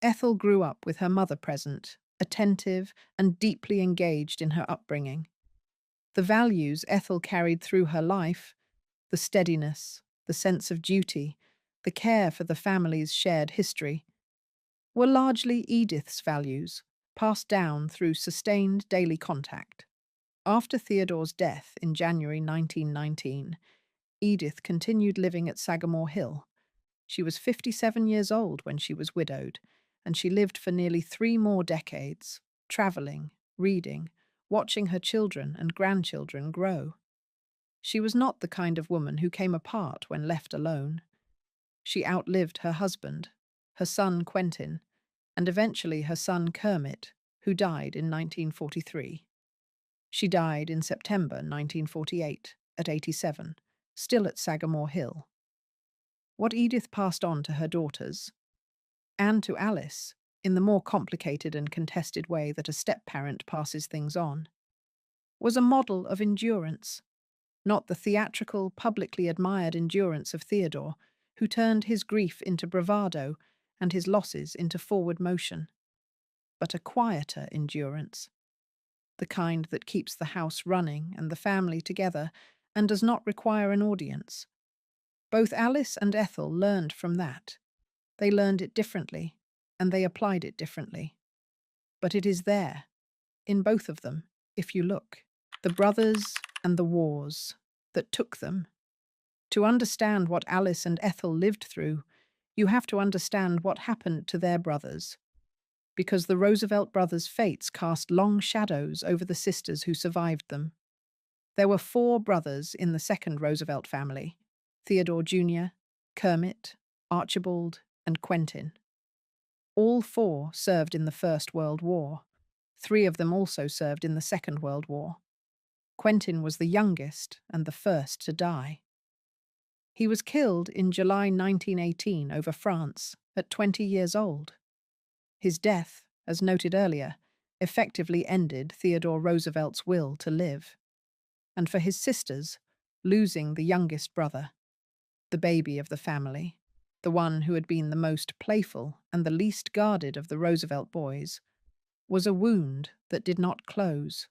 Ethel grew up with her mother present, attentive and deeply engaged in her upbringing. The values Ethel carried through her life, the steadiness, the sense of duty, the care for the family's shared history, were largely Edith's values, passed down through sustained daily contact. After Theodore's death in January 1919, Edith continued living at Sagamore Hill. She was 57 years old when she was widowed, and she lived for nearly 3 more decades, traveling, reading, watching her children and grandchildren grow. She was not the kind of woman who came apart when left alone. She outlived her husband, her son Quentin, and eventually her son Kermit, who died in 1943. She died in September 1948, at 87, still at Sagamore Hill. What Edith passed on to her daughters, and to Alice, in the more complicated and contested way that a step-parent passes things on, was a model of endurance, not the theatrical, publicly admired endurance of Theodore, who turned his grief into bravado and his losses into forward motion, but a quieter endurance, the kind that keeps the house running and the family together and does not require an audience. Both Alice and Ethel learned from that. They learned it differently, and they applied it differently. But it is there, in both of them, if you look. The brothers and the wars that took them. To understand what Alice and Ethel lived through, you have to understand what happened to their brothers, because the Roosevelt brothers' fates cast long shadows over the sisters who survived them. There were 4 brothers in the second Roosevelt family: Theodore Jr., Kermit, Archibald, and Quentin. All 4 served in the First World War. 3 of them also served in the Second World War. Quentin was the youngest and the first to die. He was killed in July 1918 over France at 20 years old. His death, as noted earlier, effectively ended Theodore Roosevelt's will to live. And for his sisters, losing the youngest brother, the baby of the family, the one who had been the most playful and the least guarded of the Roosevelt boys, was a wound that did not close.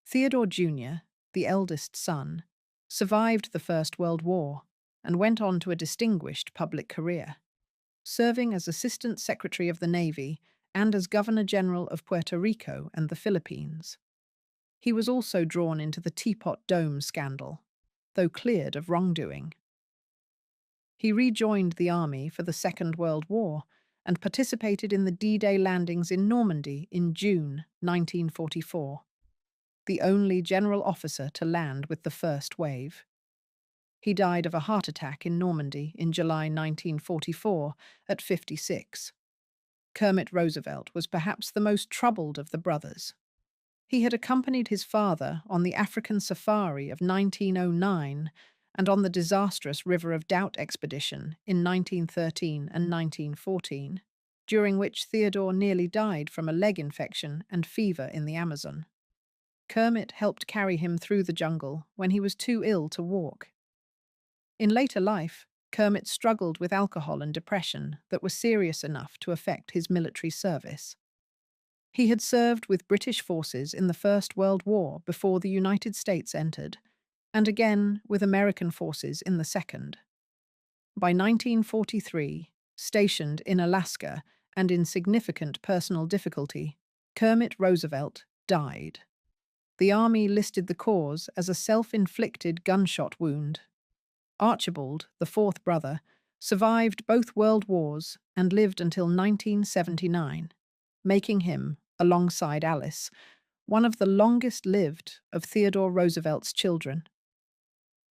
Theodore Jr., the eldest son, survived the First World War and went on to a distinguished public career, serving as Assistant Secretary of the Navy and as Governor-General of Puerto Rico and the Philippines. He was also drawn into the Teapot Dome scandal, though cleared of wrongdoing. He rejoined the army for the Second World War and participated in the D-Day landings in Normandy in June 1944, the only general officer to land with the first wave. He died of a heart attack in Normandy in July 1944 at 56. Kermit Roosevelt was perhaps the most troubled of the brothers. He had accompanied his father on the African safari of 1909 and on the disastrous River of Doubt expedition in 1913 and 1914, during which Theodore nearly died from a leg infection and fever in the Amazon. Kermit helped carry him through the jungle when he was too ill to walk. In later life, Kermit struggled with alcohol and depression that were serious enough to affect his military service. He had served with British forces in the First World War before the United States entered, and again with American forces in the Second. By 1943, stationed in Alaska and in significant personal difficulty, Kermit Roosevelt died. The Army listed the cause as a self-inflicted gunshot wound. Archibald, the fourth brother, survived both world wars and lived until 1979, making him, alongside Alice, one of the longest-lived of Theodore Roosevelt's children.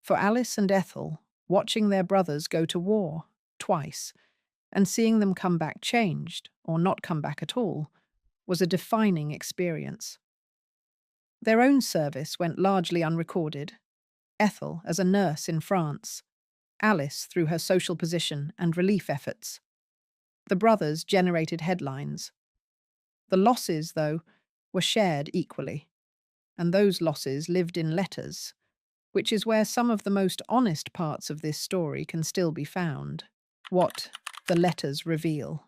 For Alice and Ethel, watching their brothers go to war, twice, and seeing them come back changed, or not come back at all, was a defining experience. Their own service went largely unrecorded. Ethel as a nurse in France, Alice through her social position and relief efforts. The brothers generated headlines. The losses, though, were shared equally, and those losses lived in letters, which is where some of the most honest parts of this story can still be found. What the letters reveal.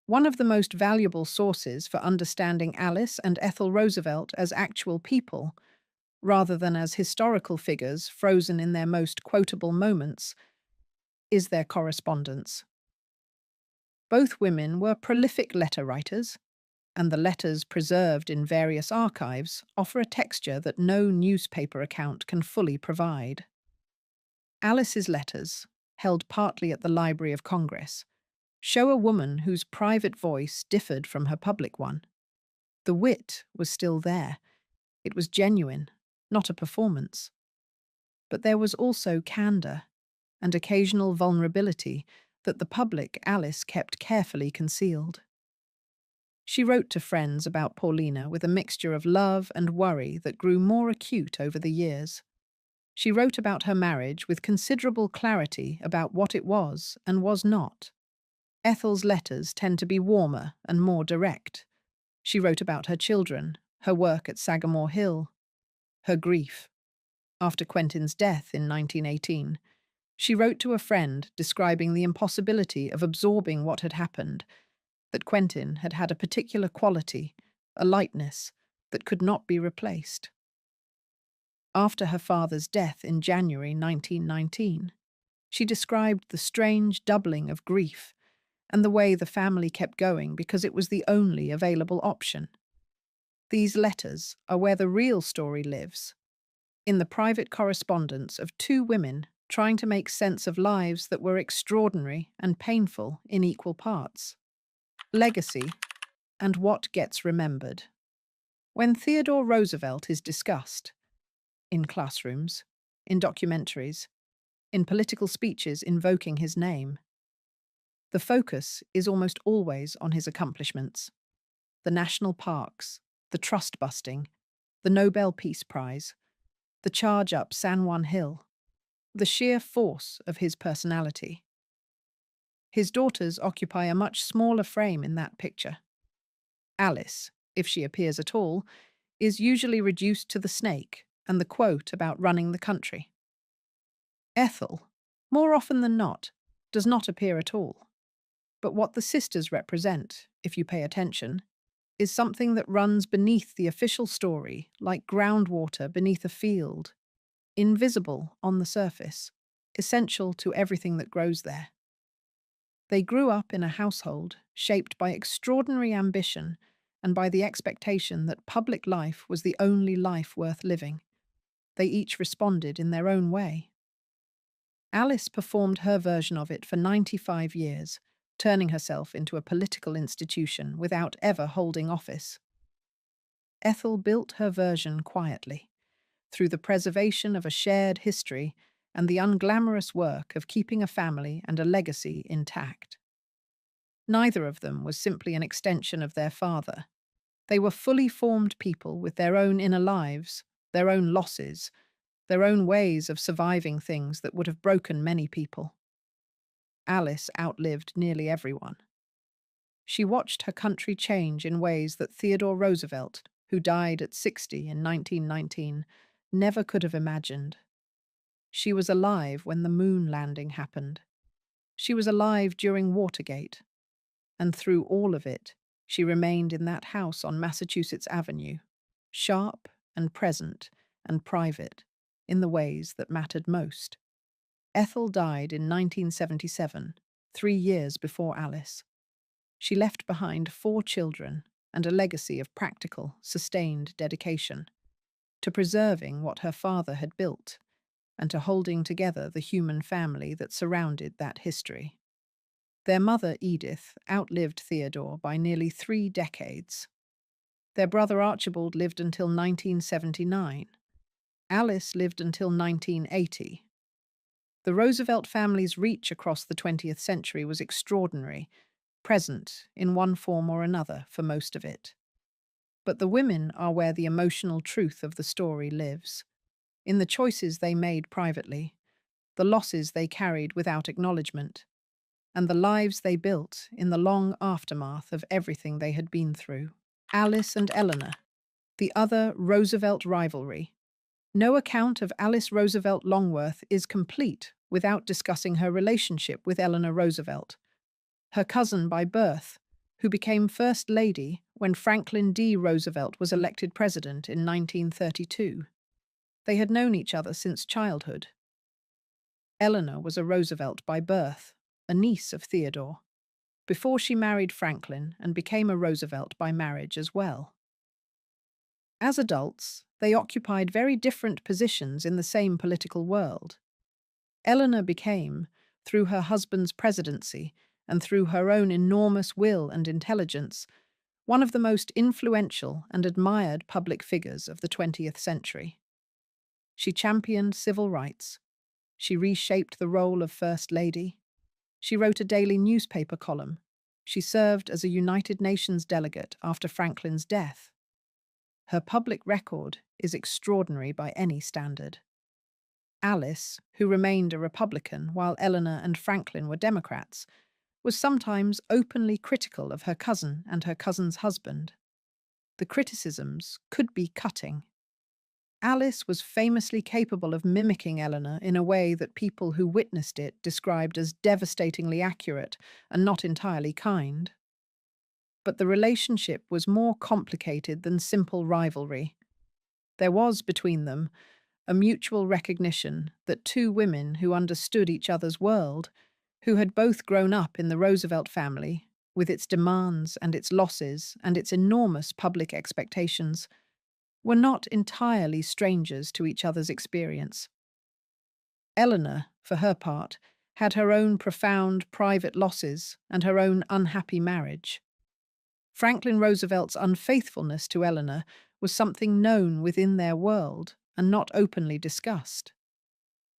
One of the most valuable sources for understanding Alice and Ethel Roosevelt as actual people, rather than as historical figures frozen in their most quotable moments, is their correspondence. Both women were prolific letter writers, and the letters preserved in various archives offer a texture that no newspaper account can fully provide. Alice's letters, held partly at the Library of Congress, show a woman whose private voice differed from her public one. The wit was still there. It was genuine, not a performance. But there was also candor and occasional vulnerability that the public Alice kept carefully concealed. She wrote to friends about Paulina with a mixture of love and worry that grew more acute over the years. She wrote about her marriage with considerable clarity about what it was and was not. Ethel's letters tend to be warmer and more direct. She wrote about her children, her work at Sagamore Hill, her grief. After Quentin's death in 1918, she wrote to a friend describing the impossibility of absorbing what had happened, that Quentin had had a particular quality, a lightness, that could not be replaced. After her father's death in January 1919, she described the strange doubling of grief and the way the family kept going because it was the only available option. These letters are where the real story lives, in the private correspondence of two women trying to make sense of lives that were extraordinary and painful in equal parts. Legacy and what gets remembered. When Theodore Roosevelt is discussed, in classrooms, in documentaries, in political speeches invoking his name, the focus is almost always on his accomplishments. The national parks, the trust-busting, the Nobel Peace Prize, the charge up San Juan Hill, the sheer force of his personality. His daughters occupy a much smaller frame in that picture. Alice, if she appears at all, is usually reduced to the snake and the quote about running the country. Ethel, more often than not, does not appear at all. But what the sisters represent, if you pay attention, is something that runs beneath the official story like groundwater beneath a field, invisible on the surface, essential to everything that grows there. They grew up in a household shaped by extraordinary ambition and by the expectation that public life was the only life worth living. They each responded in their own way. Alice performed her version of it for 95 years, turning herself into a political institution without ever holding office. Ethel built her version quietly, through the preservation of a shared history and the unglamorous work of keeping a family and a legacy intact. Neither of them was simply an extension of their father. They were fully formed people with their own inner lives, their own losses, their own ways of surviving things that would have broken many people. Alice outlived nearly everyone. She watched her country change in ways that Theodore Roosevelt, who died at 60 in 1919, never could have imagined. She was alive when the moon landing happened. She was alive during Watergate. And through all of it, she remained in that house on Massachusetts Avenue, sharp and present and private in the ways that mattered most. Ethel died in 1977, 3 years before Alice. She left behind 4 children and a legacy of practical, sustained dedication to preserving what her father had built and to holding together the human family that surrounded that history. Their mother, Edith, outlived Theodore by nearly 3 decades. Their brother Archibald lived until 1979. Alice lived until 1980. The Roosevelt family's reach across the 20th century was extraordinary, present in one form or another for most of it. But the women are where the emotional truth of the story lives, in the choices they made privately, the losses they carried without acknowledgement, and the lives they built in the long aftermath of everything they had been through. Alice and Eleanor, the other Roosevelt rivalry. No account of Alice Roosevelt Longworth is complete without discussing her relationship with Eleanor Roosevelt, her cousin by birth, who became First Lady when Franklin D. Roosevelt was elected president in 1932. They had known each other since childhood. Eleanor was a Roosevelt by birth, a niece of Theodore, before she married Franklin and became a Roosevelt by marriage as well. As adults, they occupied very different positions in the same political world. Eleanor became, through her husband's presidency and through her own enormous will and intelligence, one of the most influential and admired public figures of the 20th century. She championed civil rights. She reshaped the role of First Lady. She wrote a daily newspaper column. She served as a United Nations delegate after Franklin's death. Her public record is extraordinary by any standard. Alice, who remained a Republican while Eleanor and Franklin were Democrats, was sometimes openly critical of her cousin and her cousin's husband. The criticisms could be cutting. Alice was famously capable of mimicking Eleanor in a way that people who witnessed it described as devastatingly accurate and not entirely kind. But the relationship was more complicated than simple rivalry. There was, between them, a mutual recognition that 2 women who understood each other's world, who had both grown up in the Roosevelt family, with its demands and its losses and its enormous public expectations, were not entirely strangers to each other's experience. Eleanor, for her part, had her own profound private losses and her own unhappy marriage. Franklin Roosevelt's unfaithfulness to Eleanor was something known within their world and not openly discussed.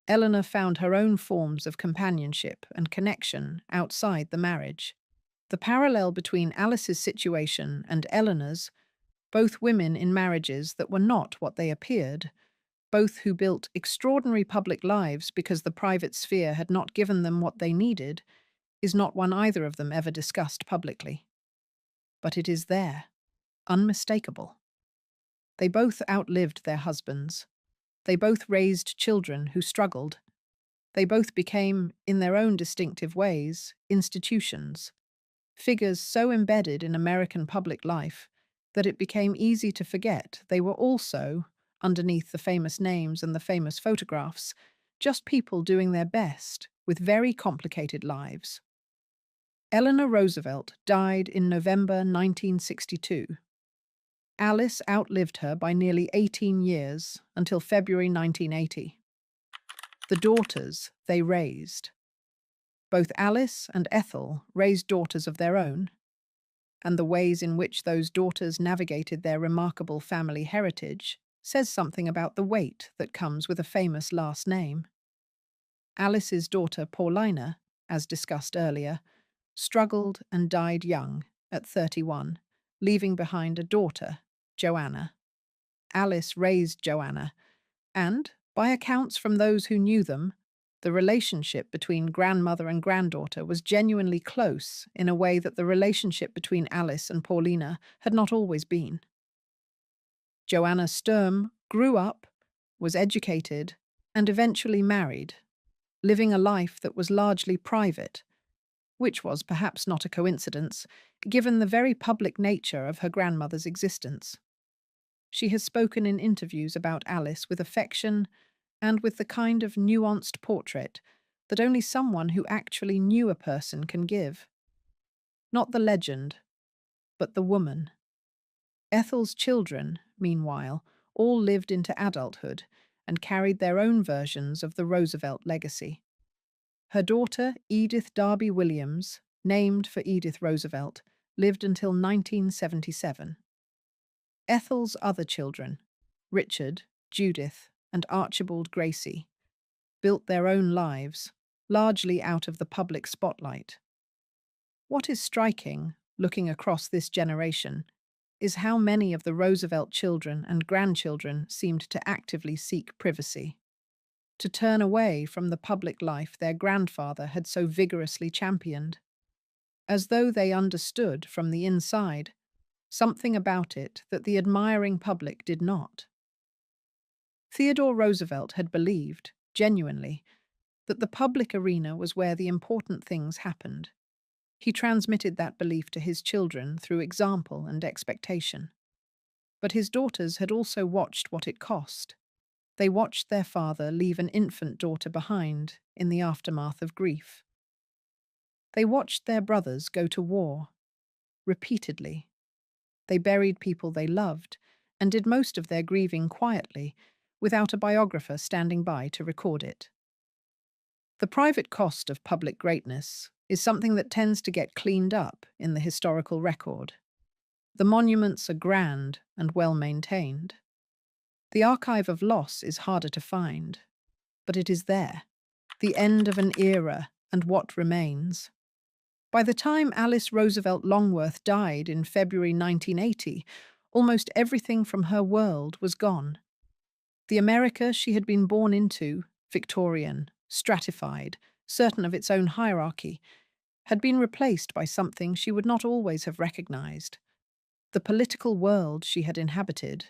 Eleanor found her own forms of companionship and connection outside the marriage. The parallel between Alice's situation and Eleanor's, both women in marriages that were not what they appeared, both who built extraordinary public lives because the private sphere had not given them what they needed, is not one either of them ever discussed publicly. But it is there, unmistakable. They both outlived their husbands. They both raised children who struggled. They both became, in their own distinctive ways, institutions, figures so embedded in American public life that it became easy to forget they were also, underneath the famous names and the famous photographs, just people doing their best with very complicated lives. Eleanor Roosevelt died in November 1962. Alice outlived her by nearly 18 years until February 1980. The daughters they raised. Both Alice and Ethel raised daughters of their own, and the ways in which those daughters navigated their remarkable family heritage says something about the weight that comes with a famous last name. Alice's daughter Paulina, as discussed earlier, struggled and died young at 31, leaving behind a daughter, Joanna. Alice raised Joanna, and, by accounts from those who knew them, the relationship between grandmother and granddaughter was genuinely close in a way that the relationship between Alice and Paulina had not always been. Joanna Sturm grew up, was educated, and eventually married, living a life that was largely private, which was perhaps not a coincidence, given the very public nature of her grandmother's existence. She has spoken in interviews about Alice with affection and with the kind of nuanced portrait that only someone who actually knew a person can give. Not the legend, but the woman. Ethel's children, meanwhile, all lived into adulthood and carried their own versions of the Roosevelt legacy. Her daughter, Edith Darby Williams, named for Edith Roosevelt, lived until 1977. Ethel's other children, Richard, Judith, and Archibald Gracie, built their own lives, largely out of the public spotlight. What is striking, looking across this generation, is how many of the Roosevelt children and grandchildren seemed to actively seek privacy, to turn away from the public life their grandfather had so vigorously championed, as though they understood from the inside something about it that the admiring public did not. Theodore Roosevelt had believed, genuinely, that the public arena was where the important things happened. He transmitted that belief to his children through example and expectation. But his daughters had also watched what it cost. They watched their father leave an infant daughter behind in the aftermath of grief. They watched their brothers go to war, repeatedly. They buried people they loved and did most of their grieving quietly, without a biographer standing by to record it. The private cost of public greatness is something that tends to get cleaned up in the historical record. The monuments are grand and well maintained. The archive of loss is harder to find, but it is there, the end of an era and what remains. By the time Alice Roosevelt Longworth died in February 1980, almost everything from her world was gone. The America she had been born into, Victorian, stratified, certain of its own hierarchy, had been replaced by something she would not always have recognized. The political world she had inhabited,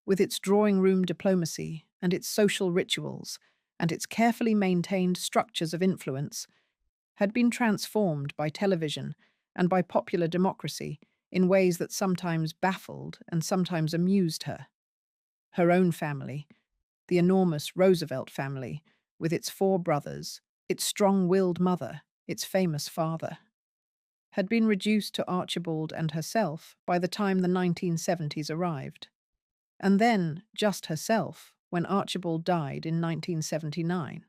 with its drawing-room diplomacy and its social rituals and its carefully maintained structures of influence, had been transformed by television and by popular democracy in ways that sometimes baffled and sometimes amused her. Her own family, the enormous Roosevelt family, with its 4 brothers, its strong-willed mother, its famous father, had been reduced to Archibald and herself by the time the 1970s arrived. And then just herself when Archibald died in 1979.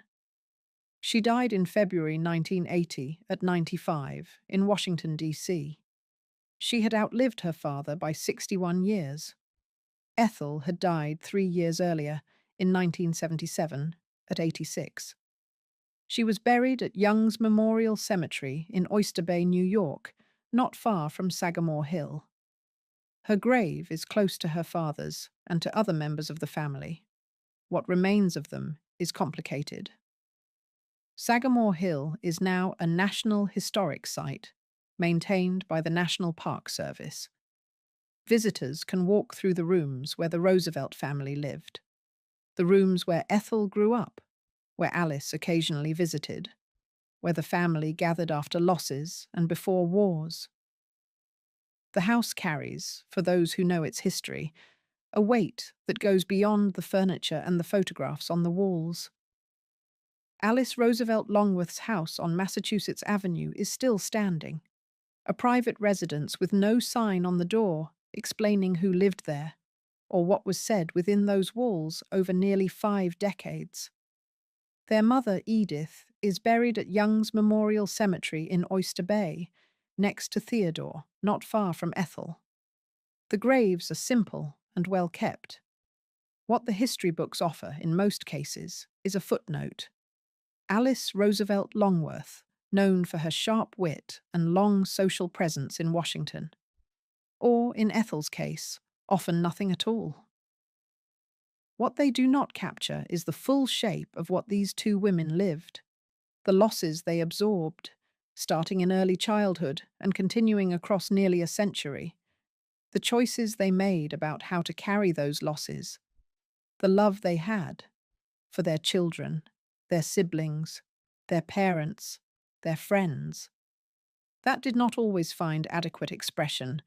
She died in February 1980 at 95 in Washington, D.C. She had outlived her father by 61 years. Ethel had died 3 years earlier, in 1977, at 86. She was buried at Young's Memorial Cemetery in Oyster Bay, New York, not far from Sagamore Hill. Her grave is close to her father's and to other members of the family. What remains of them is complicated. Sagamore Hill is now a National Historic Site, maintained by the National Park Service. Visitors can walk through the rooms where the Roosevelt family lived, the rooms where Ethel grew up, where Alice occasionally visited, where the family gathered after losses and before wars. The house carries, for those who know its history, a weight that goes beyond the furniture and the photographs on the walls. Alice Roosevelt Longworth's house on Massachusetts Avenue is still standing, a private residence with no sign on the door explaining who lived there, or what was said within those walls over nearly 5 decades. Their mother, Edith, is buried at Young's Memorial Cemetery in Oyster Bay, next to Theodore, not far from Ethel. The graves are simple and well kept. What the history books offer, in most cases, is a footnote. Alice Roosevelt Longworth, known for her sharp wit and long social presence in Washington. Or, in Ethel's case, often nothing at all. What they do not capture is the full shape of what these two women lived, the losses they absorbed, starting in early childhood and continuing across nearly a century, the choices they made about how to carry those losses, the love they had for their children, their siblings, their parents, their friends. That did not always find adequate expression,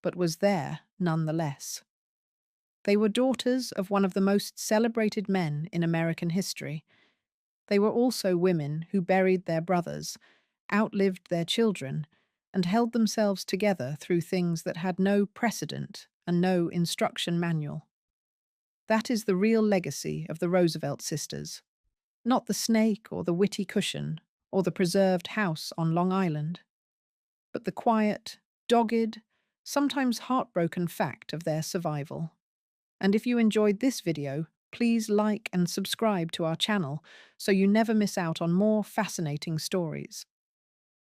but was there nonetheless. They were daughters of one of the most celebrated men in American history. They were also women who buried their brothers, outlived their children, and held themselves together through things that had no precedent and no instruction manual. That is the real legacy of the Roosevelt sisters, not the snake or the witty cushion or the preserved house on Long Island, but the quiet, dogged, sometimes heartbroken fact of their survival. And if you enjoyed this video, please like and subscribe to our channel so you never miss out on more fascinating stories.